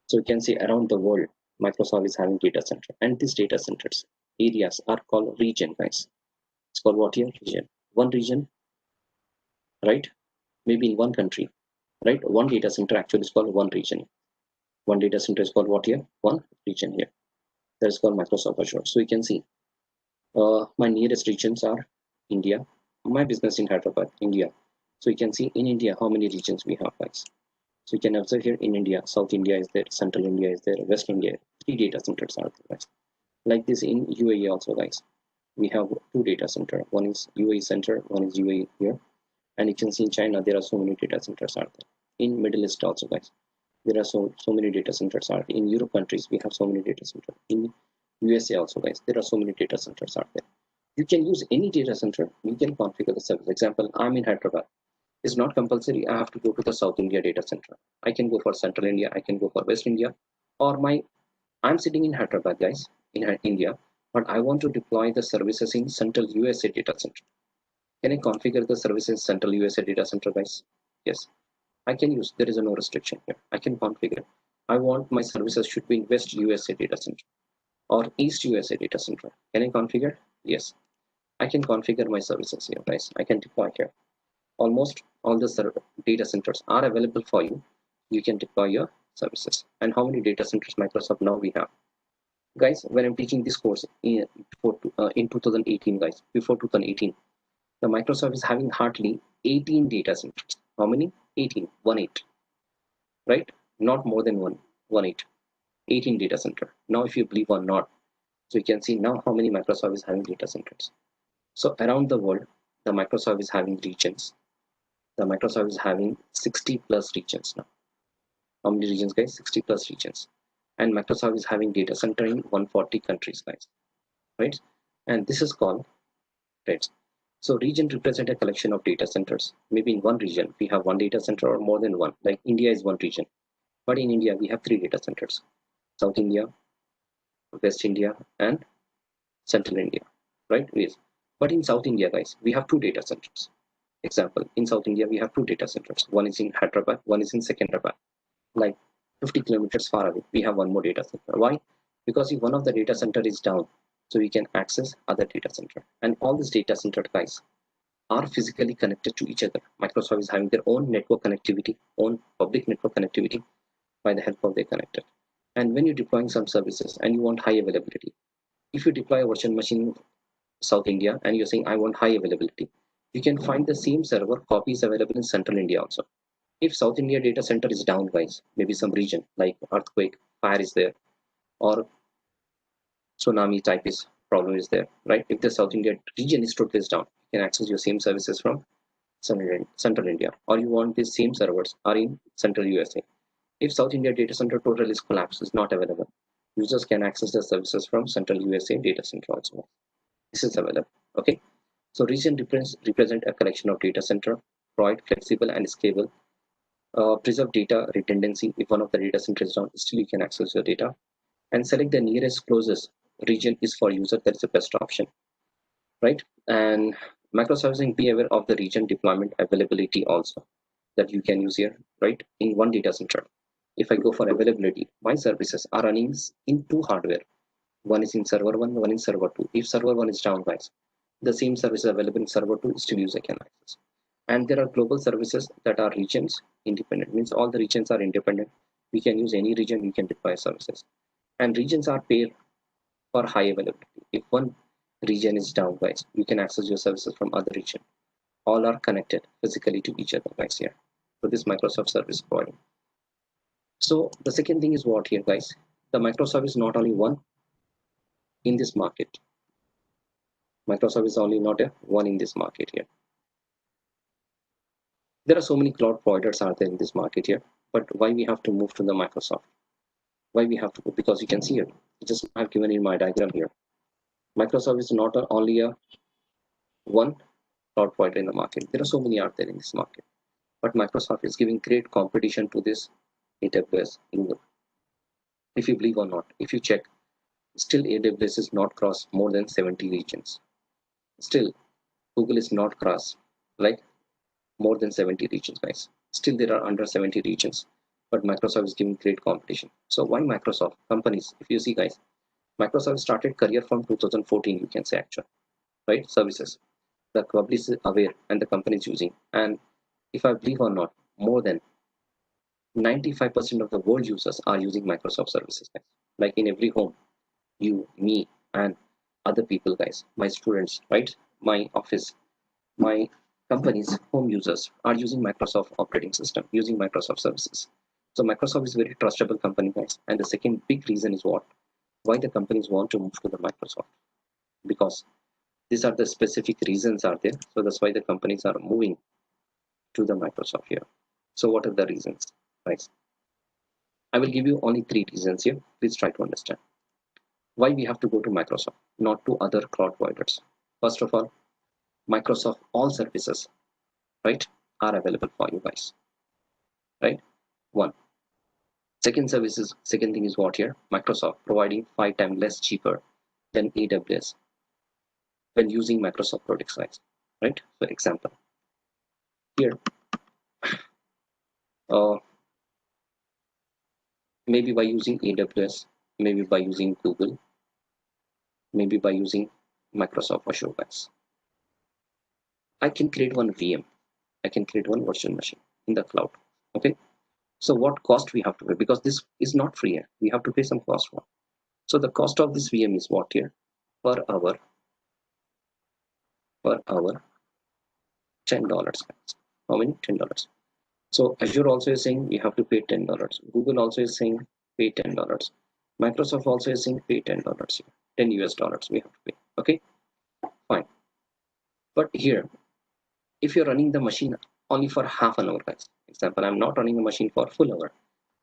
so you can see around the world, Microsoft is having data center, and these data centers areas are called region, guys. It's called what here? Region. One region, right? Maybe in one country, right? One data center actually is called one region. One data center is called what here? One region here. That is called Microsoft Azure. So you can see my nearest regions are India, my business in Hyderabad, India. So you can see in India how many regions we have, guys. So you can observe here in India, South India is there, Central India is there, West India, 3 data centers are there, guys. Like this in UAE also, guys. We have 2 data centers. One is UAE center, one is UAE here. And you can see in China, there are so many data centers are there. In Middle East also, guys. There are so many data centers are there. In Europe countries, we have so many data centers. In USA also, guys, there are so many data centers are there. You can use any data center. You can configure the service. Example, I'm in Hyderabad. It's not compulsory I have to go to the South India data center. I can go for Central India, I can go for West India, or I'm sitting in Hyderabad, guys, in India, but I want to deploy the services in Central USA data center. Can I configure the services Central USA data center, guys? Yes, I can use. There is no restriction here. I can configure. I want my services should be in West USA data center or East USA data center. Can I configure? Yes, I can configure my services here, guys. I can deploy here. Almost all the data centers are available for you. You can deploy your services. And how many data centers Microsoft now we have? Guys, when I'm teaching this course in 2018, guys, before 2018, the Microsoft is having hardly 18 data centers. How many? 18, 1-8, right? Not more than 1-8, 18 data center. Now, if you believe or not, so you can see now how many Microsoft is having data centers. So around the world, the Microsoft is having regions. The Microsoft is having 60 plus regions now. How many regions, guys? 60 plus regions. And Microsoft is having data center in 140 countries, guys, right? And this is called, right? So region represent a collection of data centers. Maybe in one region, we have one data center or more than one, like India is one region. But in India, we have 3 data centers: South India, West India, and Central India, right? Yes. But in South India, guys, we have 2 data centers. Example, in South India, we have 2 data centers. One is in Hyderabad, one is in Secunderabad. Like 50 kilometers far away, we have one more data center. Why? Because if one of the data center is down, so we can access other data center. And all these data center, guys, are physically connected to each other. Microsoft is having their own network connectivity, own public network connectivity by the help of their connector. And when you're deploying some services and you want high availability, if you deploy a virtual machine in South India and you're saying I want high availability, you can find the same server copies available in Central India also. If South India data center is down, guys, maybe some region like earthquake, fire is there, or tsunami type is problem is there, right? If the South India region is totally down, you can access your same services from Central India, or you want these same servers are in Central USA. If South India data center total is collapsed, is not available, users can access the services from Central USA data center also. This is available. Okay. So region represent a collection of data center, provide flexible and scalable, preserve data redundancy. If one of the data centers is down, still you can access your data, and select the nearest closest region is for user. That is the best option, right? And Microsoft is be aware of the region deployment availability also that you can use here, right? In one data center, if I go for availability, my services are running in 2 hardware. One is in server 1, one in server 2. If server 1 is down, guys, the same service is available in server 2, still user can access. And there are global services that are regions independent, means all the regions are independent. We can use any region, we can deploy services. And regions are paid for high availability. If one region is down, guys, you can access your services from other region. All are connected physically to each other, guys, here. So this Microsoft service providing. So the second thing is what here, guys? The Microsoft is not only one in this market. Microsoft is only not a one in this market here. There are so many cloud providers out there in this market here, but why we have to move to the Microsoft? Why we have to go? Because you can see it. Just I have given in my diagram here. Microsoft is not only a one cloud provider in the market. There are so many out there in this market, but Microsoft is giving great competition to this AWS. If you believe or not, if you check, still AWS is not crossed more than 70 regions. Still, Google is not crossed like more than 70 regions, guys. Still, there are under 70 regions, but Microsoft is giving great competition. So why Microsoft companies? If you see, guys, Microsoft started career from 2014, you can say actually, right? Services. The public is aware and the company is using. And if I believe or not, more than 95% of the world users are using Microsoft services, guys. Like in every home, you, me, and other people, guys, my students, right? My office, my company's home users are using Microsoft operating system, using Microsoft services. So Microsoft is a very trustable company, guys. And the second big reason is what? Why the companies want to move to the Microsoft? Because these are the specific reasons are there. So that's why the companies are moving to the Microsoft here. So what are the reasons, guys? I will give you only 3 reasons here. Please try to understand why we have to go to Microsoft, not to other cloud providers. First of all, Microsoft all services, right, are available for you guys, right? One. Second thing is what here? Microsoft providing 5 times less cheaper than AWS when using Microsoft products, guys, right? For example, here, maybe by using AWS, maybe by using Google, maybe by using Microsoft Azure, guys, I can create one VM. I can create one virtual machine in the cloud. Okay. So what cost we have to pay? Because this is not free here. We have to pay some cost for. So the cost of this VM is what here? Per hour, $10. How many? $10. So Azure also is saying we have to pay $10. Google also is saying pay $10. Microsoft also is saying pay $10. 10 US dollars we have to pay. Okay, fine. But here, if you're running the machine only for half an hour, guys. Example, I'm not running the machine for full hour.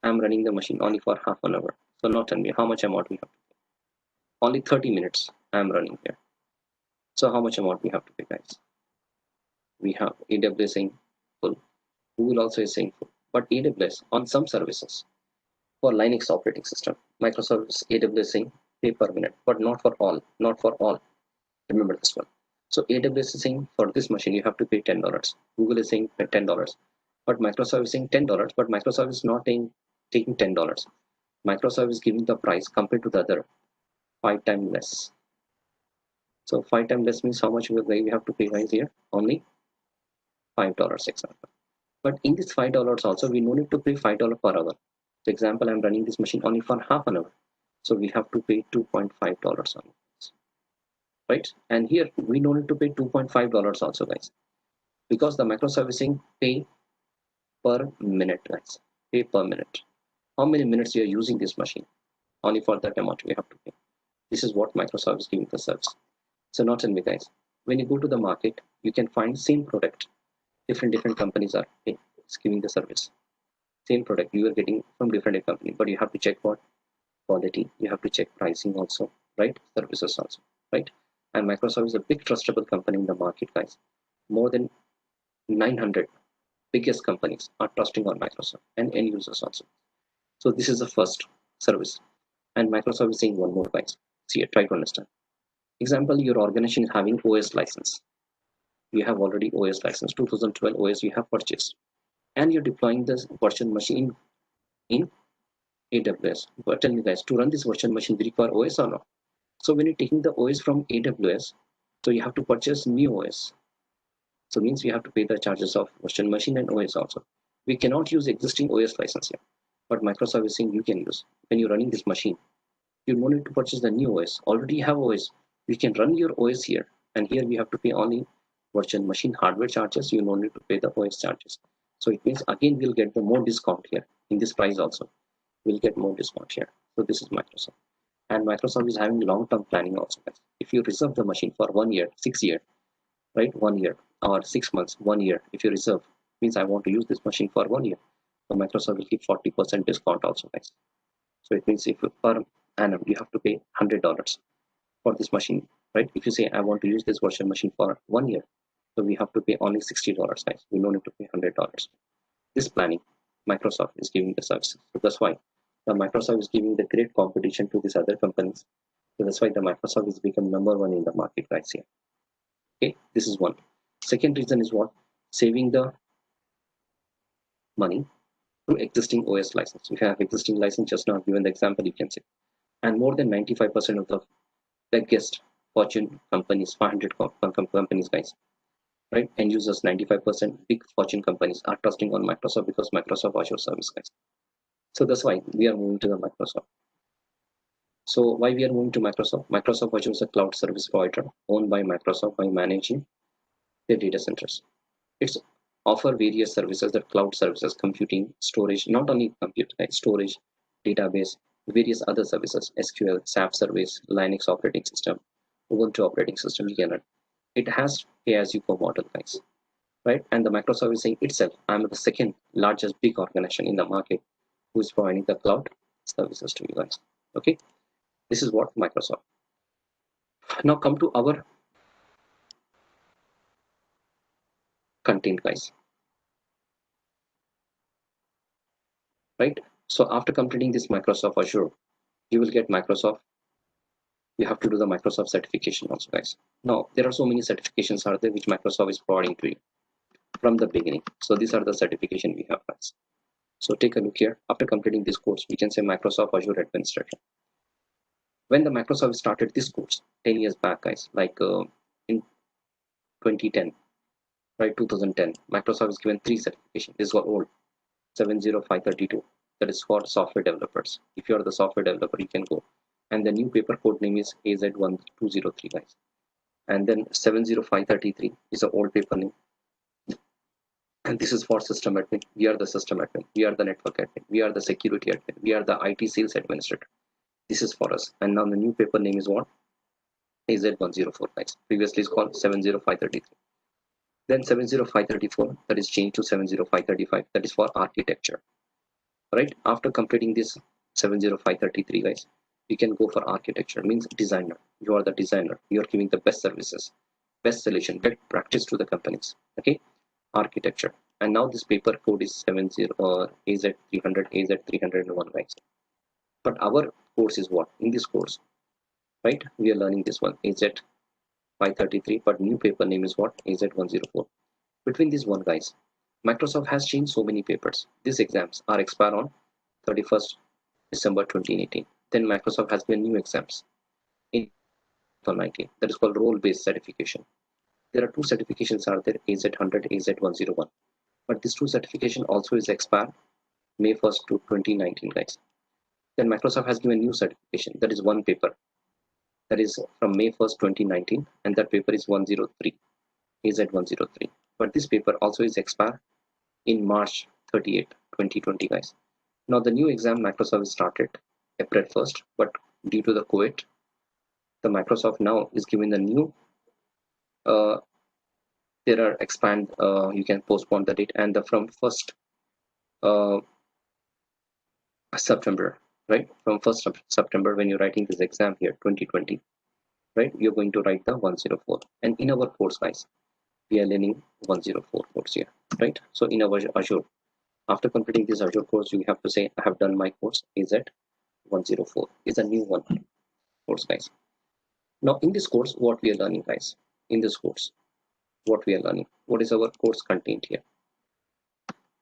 I'm running the machine only for half an hour. So now tell me how much amount we have to pay. Only 30 minutes I'm running here. So how much amount we have to pay, guys? We have AWS saying full. Google also is saying full. But AWS on some services for Linux operating system, Microsoft's AWS saying pay per minute, but not for all. Not for all. Remember this one. So AWS is saying for this machine you have to pay $10. Google is saying $10. But Microsoft is saying $10, but Microsoft is not taking $10. Microsoft is giving the price compared to the other 5 times less. So 5 times less means how much we have to pay, guys, here? Only $5, example. But in this $5 also, we no need to pay $5 per hour. For example, I'm running this machine only for half an hour. So we have to pay $2.5 on it. Right? And here we no need to pay $2.5 also, guys. Because the microservicing pay per minute, guys. Pay per minute. How many minutes you are using this machine? Only for that amount we have to pay. This is what Microsoft is giving the service. So now tell me, guys, when you go to the market, you can find same product. Different companies are giving the service. Same product you are getting from different company, but you have to check what quality. You have to check pricing also, right? Services also, right? And Microsoft is a big trustable company in the market, guys. More than 900 biggest companies are trusting on Microsoft and end users also. So this is the first service. And Microsoft is saying one more, guys. See, try to understand. Example, your organization is having OS license. You have already OS license, 2012 OS you have purchased. And you're deploying this virtual machine in AWS. But tell me, guys, to run this virtual machine, we require OS or not? So when you're taking the OS from AWS, so you have to purchase new OS. So means we have to pay the charges of virtual machine and OS also. We cannot use existing OS license here, but Microsoft is saying you can use. When you're running this machine, you don't need to purchase the new OS. Already you have OS. We can run your OS here, and here we have to pay only virtual machine hardware charges. You don't need to pay the OS charges. So it means again we'll get the more discount here in this price also. We'll get more discount here. So this is Microsoft. And Microsoft is having long-term planning also, guys. If you reserve the machine for 1 year, 6 year, right, 1 year or 6 months, 1 year, if you reserve, means I want to use this machine for 1 year, so Microsoft will give 40% discount also, guys. So it means if per annum you have to pay $100 for this machine, right? If you say I want to use this virtual machine for 1 year, so we have to pay only $60, guys. We don't need to pay $100. This planning, Microsoft is giving the service. So that's why the Microsoft is giving the great competition to these other companies. So that's why the Microsoft has become #1 in the market, guys. Here. Okay, this is one. Second reason is what? Saving the money through existing OS license. If you have existing license, just now given the example, you can say. And more than 95% of the biggest Fortune companies, 500 companies, guys, right? End users, 95% big Fortune companies are trusting on Microsoft because Microsoft Azure service, guys. So that's why we are moving to the Microsoft. So why we are moving to Microsoft? Microsoft Azure is a cloud service provider owned by Microsoft by managing their data centers. It's offer various services, that cloud services, computing, storage, not only compute, like storage, database, various other services, SQL, SAP service, Linux operating system, Ubuntu operating system, it has pay-as-you-go model, guys, right? And the Microsoft is saying itself, I'm the second largest big organization in the market who is providing the cloud services to you guys. Okay, this is what Microsoft. Now come to our content, guys, right? So after completing this Microsoft Azure, you will get Microsoft. You have to do the Microsoft certification also, guys. Now there are so many certifications are there which Microsoft is providing to you from the beginning. So these are the certification we have, guys. So take a look here. After completing this course, we can say Microsoft Azure Administrator. When the Microsoft started this course 10 years back, guys, like in 2010, right, 2010, Microsoft is given 3 certifications. This was old, 70532. That is for software developers. If you are the software developer, you can go. And the new paper code name is AZ1203, guys. And then 70533 is the old paper name. And this is for system admin. We are the system admin. We are the network admin. We are the security admin. We are the IT sales administrator. This is for us. And now the new paper name is what? AZ104, guys. Previously it's called 70533. Then 70534, that is changed to 70535. That is for architecture. Right? After completing this 70533, guys, you can go for architecture. Means designer. You are the designer. You are giving the best services, best solution, best practice to the companies. Okay? Architecture. And now this paper code is 70 AZ300, AZ301, guys. But our course is what? In this course, right? We are learning this one, AZ533, but new paper name is what? AZ104. Between these one, guys, Microsoft has changed so many papers. These exams are expire on 31st December 2018. Then Microsoft has given new exams in 2019. That is called role-based certification. There are 2 certifications are there, AZ100, AZ101. But this 2 certification also is expired May 1st to 2019, guys. Then Microsoft has given new certification. That is one paper. That is from May 1st, 2019. And that paper is 103, AZ103. But this paper also is expired in March 38, 2020, guys. Now the new exam Microsoft started April 1st, but due to the COVID, the Microsoft now is giving the new there are expand you can postpone the date, and from 1st September, right, from 1st September when you're writing this exam here 2020, right, you're going to write the 104. And in our course, guys, we are learning 104 course here, right? So in our Azure, after completing this Azure course, you have to say I have done my course AZ104 is a new one course, guys. Now in this course, what we are learning, guys, in this course, what we are learning, what is our course content here.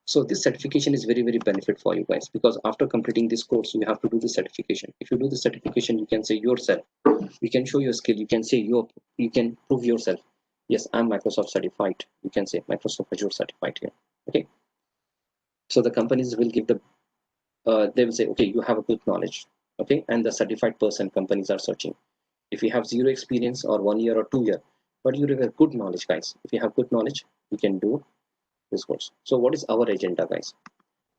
So this certification is very, very benefit for you guys, because after completing this course, you have to do the certification. If you do the certification, you can say yourself, you can show your skill, you can say you can prove yourself. Yes, I'm Microsoft certified. You can say Microsoft Azure certified here. Okay. So the companies will give the, they will say, okay, you have a good knowledge. Okay. And the certified person companies are searching. If you have 0 experience or 1 year or 2 year, but you have a good knowledge, guys. If you have good knowledge, you can do this course. So what is our agenda, guys?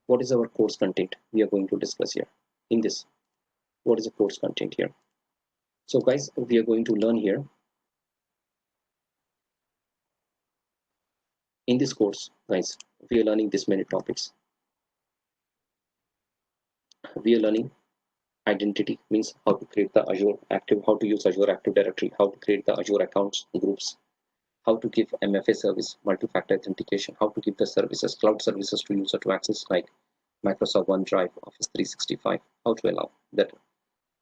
What is our course content we are going to discuss here in this? what is the course content here. So guys, we are going to learn here. In this course, guys, we are learning this many topics. We are learning identity, means how to create the Azure Active, how to use Azure Active Directory, how to create the Azure accounts, groups, how to give MFA service, multi-factor authentication, how to give the services, cloud services to user to access like Microsoft OneDrive, Office 365, how to allow that,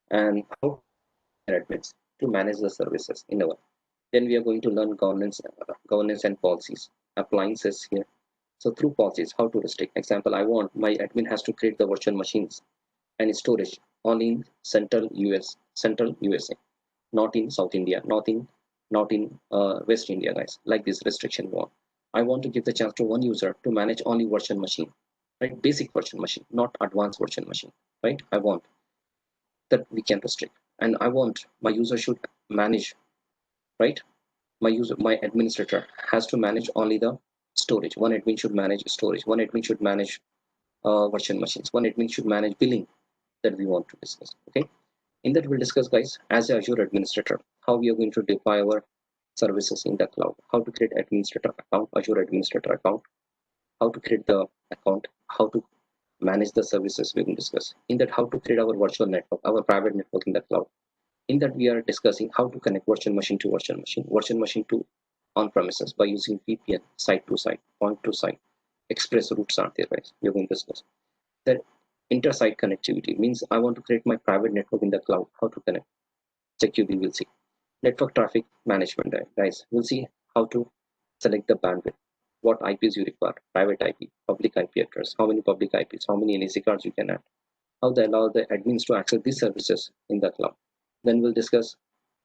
and how admins to manage the services in our. Then we are going to learn governance and policies, appliances here. So through policies, how to restrict. Example, I want my admin has to create the virtual machines and storage only in central USA, not in South India, not in West India, guys. Like this restriction one. I want to give the chance to one user to manage only virtual machine, right? Basic virtual machine, not advanced virtual machine, right? I want that we can restrict, and I want my user should manage, right? My administrator has to manage only the storage. One admin should manage storage. One admin should manage virtual machines. One admin should manage billing that we want to discuss. Okay. In that we'll discuss, guys, as a Azure administrator, how we are going to deploy our services in the cloud, how to create administrator account, Azure administrator account, how to create the account, how to manage the services we will discuss. In that, how to create our virtual network, our private network in the cloud. In that, we are discussing how to connect virtual machine to virtual machine to on-premises by using VPN, site to site, point to site. Express routes are there, guys. We are going to discuss. Then inter-site connectivity means I want to create my private network in the cloud. How to connect? Security, we'll see. Network traffic management, guys. We'll see how to select the bandwidth, what IPs you require, private IP, public IP address, how many public IPs, how many NAC cards you can add, how they allow the admins to access these services in the cloud. Then we'll discuss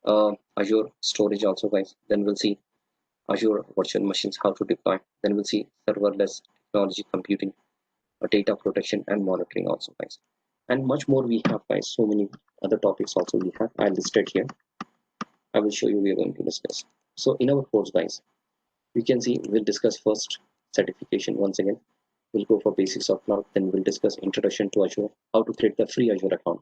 Azure storage also, guys. Then we'll see Azure virtual machines, how to deploy. Then we'll see serverless technology computing, data protection and monitoring also, guys. And much more we have, guys. So many other topics also we have. I listed here. I will show you we are going to discuss. So in our course, guys, you can see we'll discuss first certification once again. We'll go for basics of cloud. Then we'll discuss introduction to Azure, how to create the free Azure account,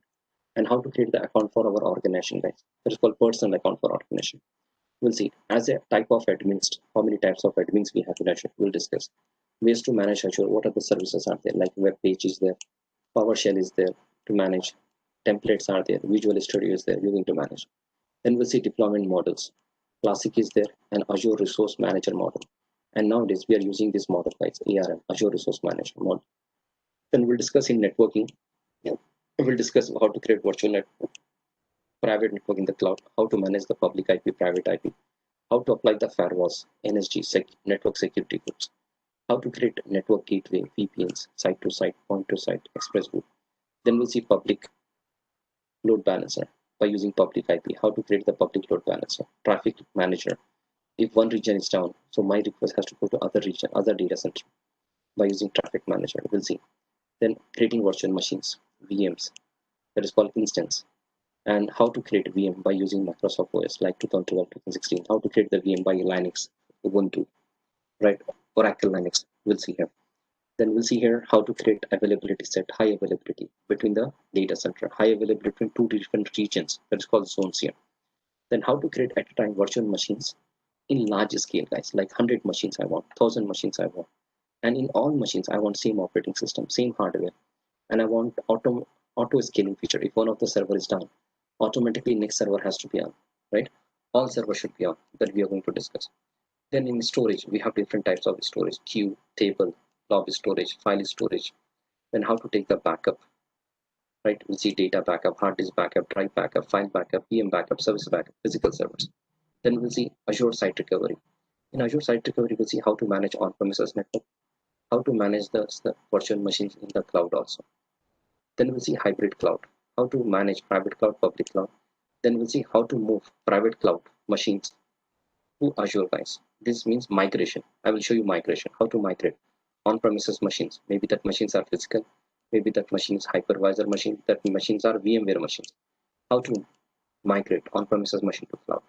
and how to create the account for our organization, guys. That is called personal account for organization. We'll see as a type of admins, how many types of admins we have in Azure. We'll discuss ways to manage Azure. What are the services are there? Like web page is there, PowerShell is there to manage, templates are there, Visual Studio is there. We're going to manage. Then we'll see deployment models. Classic is there, and Azure Resource Manager model. And nowadays we are using this model, guys, ARM, Azure Resource Manager model. Then we'll discuss in networking. We'll discuss how to create virtual network, private network in the cloud, how to manage the public IP, private IP, how to apply the firewalls, NSG, network security groups, how to create network gateway, VPNs, site to site, point to site, express route. Then we'll see public load balancer by using public IP, how to create the public load balancer, traffic manager. If one region is down, so my request has to go to other region, other data center by using traffic manager. We'll see. Then creating virtual machines, VMs, that is called instance, and how to create a VM by using Microsoft OS like 2012, 2016, how to create the VM by Linux, Ubuntu, right, Oracle Linux. We'll see here. Then we'll see here how to create availability set, high availability between the data center, high availability between two different regions, that is called zones here. Then how to create at a time virtual machines in large scale, guys, like 100 machines I want, 1000 machines I want. And in all machines, I want same operating system, same hardware. And I want auto scaling feature. If one of the server is down, automatically next server has to be on, right? All servers should be on, that we are going to discuss. Then in storage, we have different types of storage, queue, table, blob storage, file storage. Then how to take the backup, right? We'll see data backup, hard disk backup, drive backup, file backup, VM backup, service backup, physical servers. Then we'll see Azure Site Recovery. In Azure Site Recovery, we'll see how to manage on-premises network, how to manage the virtual machines in the cloud also. Then we'll see hybrid cloud, how to manage private cloud, public cloud. Then we'll see how to move private cloud machines to Azure, guys. This means migration. I will show you migration, how to migrate on-premises machines. Maybe that machines are physical, maybe that machine is hypervisor machine, that machines are VMware machines. How to migrate on-premises machine to cloud.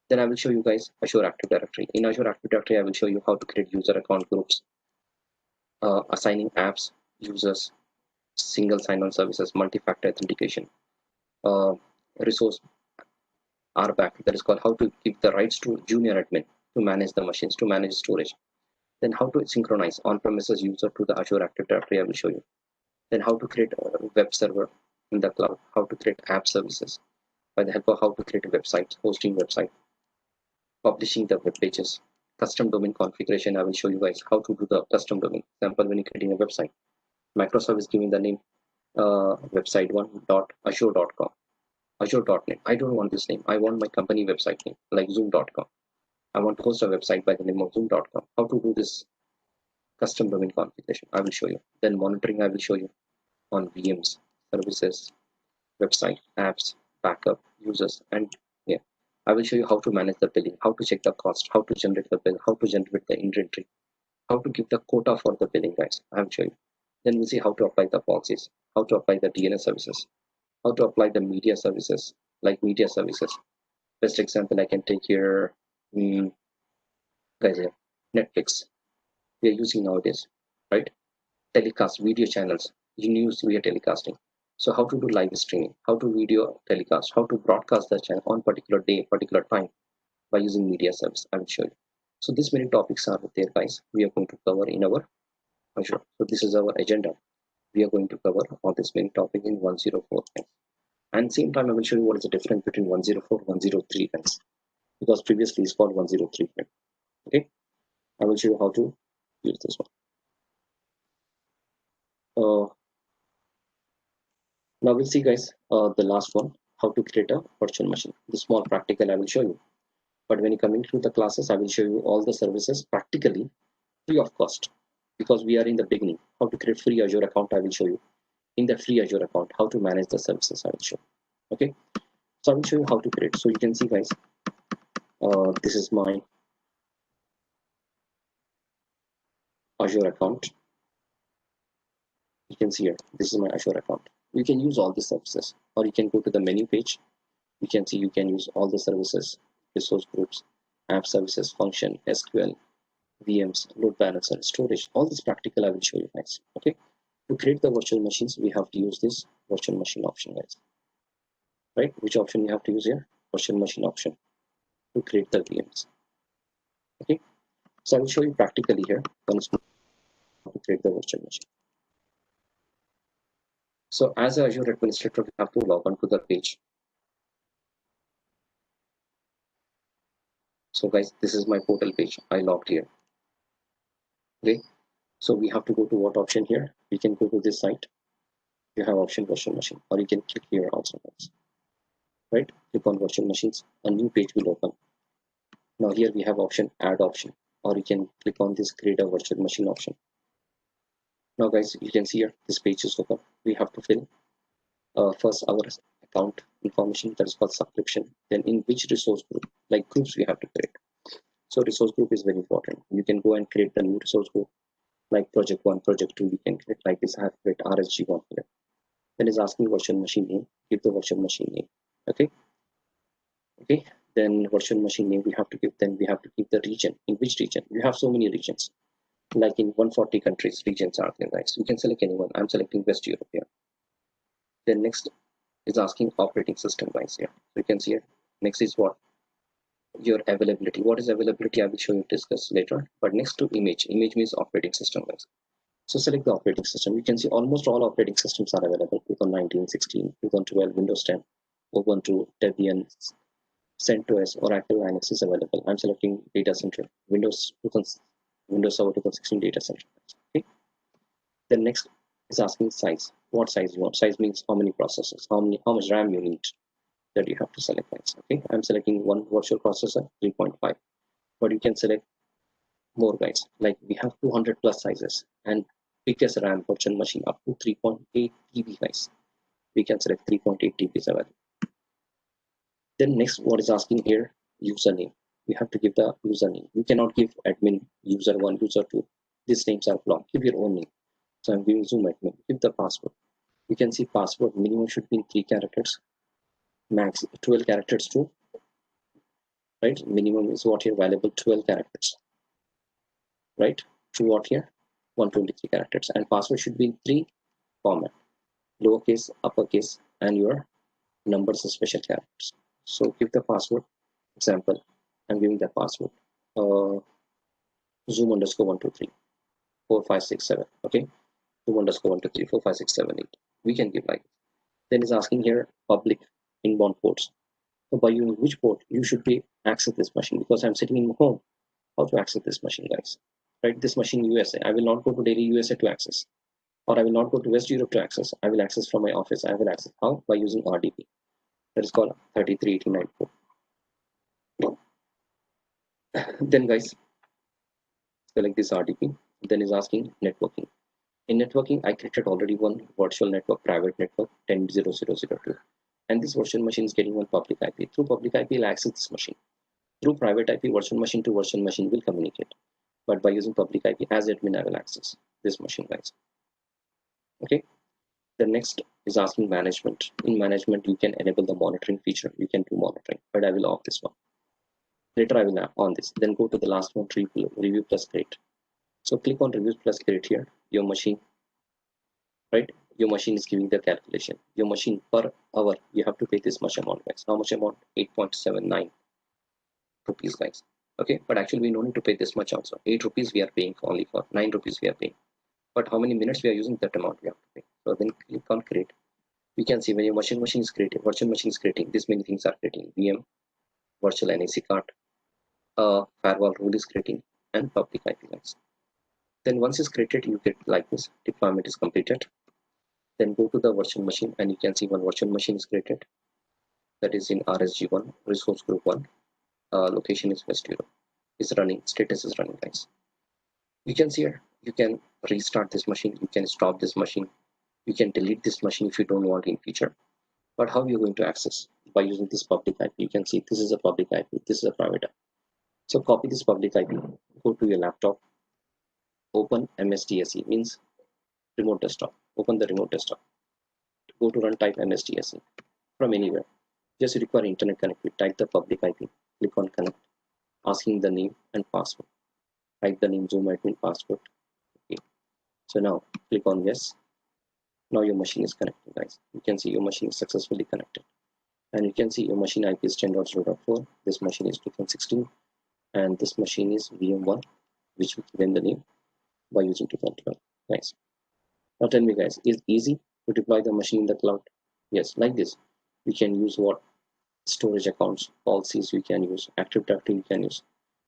Then I will show you guys Azure Active Directory. In Azure Active Directory, I will show you how to create user account groups, assigning apps, users, single sign-on services, multi-factor authentication, resource RBAC, that is called how to give the rights to junior admin to manage the machines, to manage storage. Then how to synchronize on-premises user to the Azure Active Directory, I will show you. Then how to create a web server in the cloud, how to create app services by the help of how to create a website, hosting website, publishing the web pages, custom domain configuration. I will show you guys how to do the custom domain. Example, when you're creating a website, Microsoft is giving the name website1.azure.com, azure.net. I don't want this name. I want my company website name, like zoom.com. I want to host a website by the name of zoom.com. How to do this custom domain configuration, I will show you. Then monitoring, I will show you on VMs, services, website, apps, backup, users, and yeah, I will show you how to manage the billing, how to check the cost, how to generate the bill, how to generate the inventory, how to give the quota for the billing, guys. I will show you. Then we'll see how to apply the policies, how to apply the DNS services, how to apply the media services, like media services. Best example I can take here, guys, here, Netflix. We are using nowadays, right? Telecast video channels, news we are telecasting. So how to do live streaming, how to video telecast, how to broadcast the channel on particular day, particular time by using media service. I will show you. So these many topics are there, guys. We are going to cover in our Azure. So this is our agenda. We are going to cover all these many topics in 104. And same time, I will show you what is the difference between 104 103, guys. Because previously it's called 103. Okay, I will show you how to use this one. Now we'll see, guys, the last one, how to create a virtual machine. The small practical I will show you. But when you come into the classes, I will show you all the services practically free of cost, because we are in the beginning. How to create free Azure account, I will show you. In the free Azure account, how to manage the services, I will show you. Okay, so I will show you how to create. So you can see, guys, this is my Azure account. You can see here, this is my Azure account. You can use all the services, or you can go to the menu page. You can see you can use all the services, resource groups, app services, function, SQL, VMs, load balancer, storage. All this practical I will show you, guys. Okay, to create the virtual machines, we have to use this virtual machine option, guys. Right? Which option you have to use here? Virtual machine option to create the VMs. Okay, so I will show you practically here once how to create the virtual machine. So as an Azure administrator, we have to log on to the page. So guys, this is my portal page. I logged here. Okay, so we have to go to what option here? We can go to this site. You have option virtual machine, or you can click here also, guys. Right? Click on virtual machines. A new page will open. Now here we have option add option, or you can click on this create a virtual machine option. Now guys, you can see here this page is open. We have to fill first our account information, that is called subscription. Then in which resource group, like groups we have to create. So resource group is very important. You can go and create the new resource group, like project 1, project 2. You can create like this. I have create RSG1 here. Then is asking virtual machine name. Give the virtual machine name. Okay. Okay. Then virtual machine name we have to give. Then we have to give the region. In which region? You have so many regions. Like in 140 countries, regions are there, guys. You can select anyone. I'm selecting West Europe here. Then next is asking operating system, guys. Here. So you can see it. Next is what? Your availability. What is availability? I will show you, discuss later. But next to image. Image means operating system, guys. So select the operating system. You can see almost all operating systems are available. 2019, 16, 2012, Windows 10, Ubuntu, Debian, CentOS, Oracle Linux is available. I'm selecting data center, Windows Server 2016 data center. Okay. Then next is asking size. What size you want? Size means how many processors, how much RAM you need. That you have to select, guys. Okay. I'm selecting one virtual processor, 3.5. But you can select more, guys. Like we have 200 plus sizes, and biggest RAM virtual machine up to 3.8 TB, guys. We can select 3.8 TB is available. Then next, what is asking here? Username. We have to give the username. You cannot give admin user 1, user 2. These names are blocked. Give your own name. So I'm giving Zoom admin. Give the password. You can see password minimum should be in 3 characters. Max 12 characters too. Right? Minimum is what here valuable 12 characters. Right? To what here? 123 characters. And password should be in 3 format. Lowercase, uppercase, and your numbers and special characters. So give the password. Example, I'm giving the password. Zoom underscore 123 4567. Okay, Zoom underscore 123 45678. We can give like. Then it's asking here public inbound ports. So by using which port you should be access this machine, because I'm sitting in home. How to access this machine, guys? Right, this machine USA. I will not go to Delhi, USA to access, or I will not go to West Europe to access. I will access from my office. I will access how? By using RDP. That is called 3389 port. Then guys, select this RDP. Then is asking networking. In networking, I created already one virtual network, private network 10.0.0.0.2. And this virtual machine is getting one public IP. Through public IP, I'll access this machine. Through private IP, virtual machine to virtual machine will communicate. But by using public IP, as admin, I will access this machine, guys. Okay. The next is asking management. In management, you can enable the monitoring feature. You can do monitoring, but I will off this one. Later, I will on this. Then go to the last one, review plus create. So click on review plus create here. Your machine, right? Your machine is giving the calculation. Your machine per hour, you have to pay this much amount, guys. How much amount? 8.79 rupees, guys. Okay, but actually we don't need to pay this much also. 8 rupees we are paying only for 9 rupees we are paying. But how many minutes we are using, that amount we have to pay. So then click on create. We can see when your machine is created, virtual machine is creating, this many things are creating. VM, virtual NIC card, firewall rule is creating, and public IP, guys. Then once it's created, you get like this, deployment is completed. Then go to the virtual machine and you can see one virtual machine is created. That is in RSG1, resource group 1. Location is West Europe. Is running, status is running, guys. You can see here, you can restart this machine, you can stop this machine, you can delete this machine if you don't want in future. But how you're going to access? By using this public IP. You can see this is a public IP, this is a private IP. So copy this public IP, go to your laptop, open MSDSE, means remote desktop. Open the remote desktop. Go to run, type MSDSE from anywhere. Just require internet connectivity. Type the public IP, click on connect, asking the name and password. Type the name, Zoom admin password. Okay. So now click on yes. Now your machine is connected, guys. You can see your machine is successfully connected. And you can see your machine IP is 10.0.4. This machine is 2016. And this machine is VM1, which we given the name by using 2012. Nice. Now tell me, guys, is it easy to deploy the machine in the cloud? Yes, like this. We can use what? Storage accounts, policies we can use, Active Directory you can use.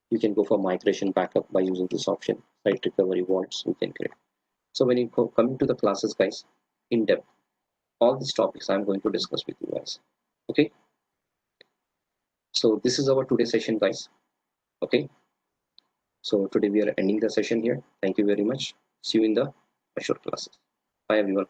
You can go for migration backup by using this option, site recovery vaults we can create. So when you coming to the classes, guys, in depth, all these topics I'm going to discuss with you guys. Okay. So this is our today's session, guys. Okay. So today we are ending the session here. Thank you very much. See you in the Azure classes. Bye everyone.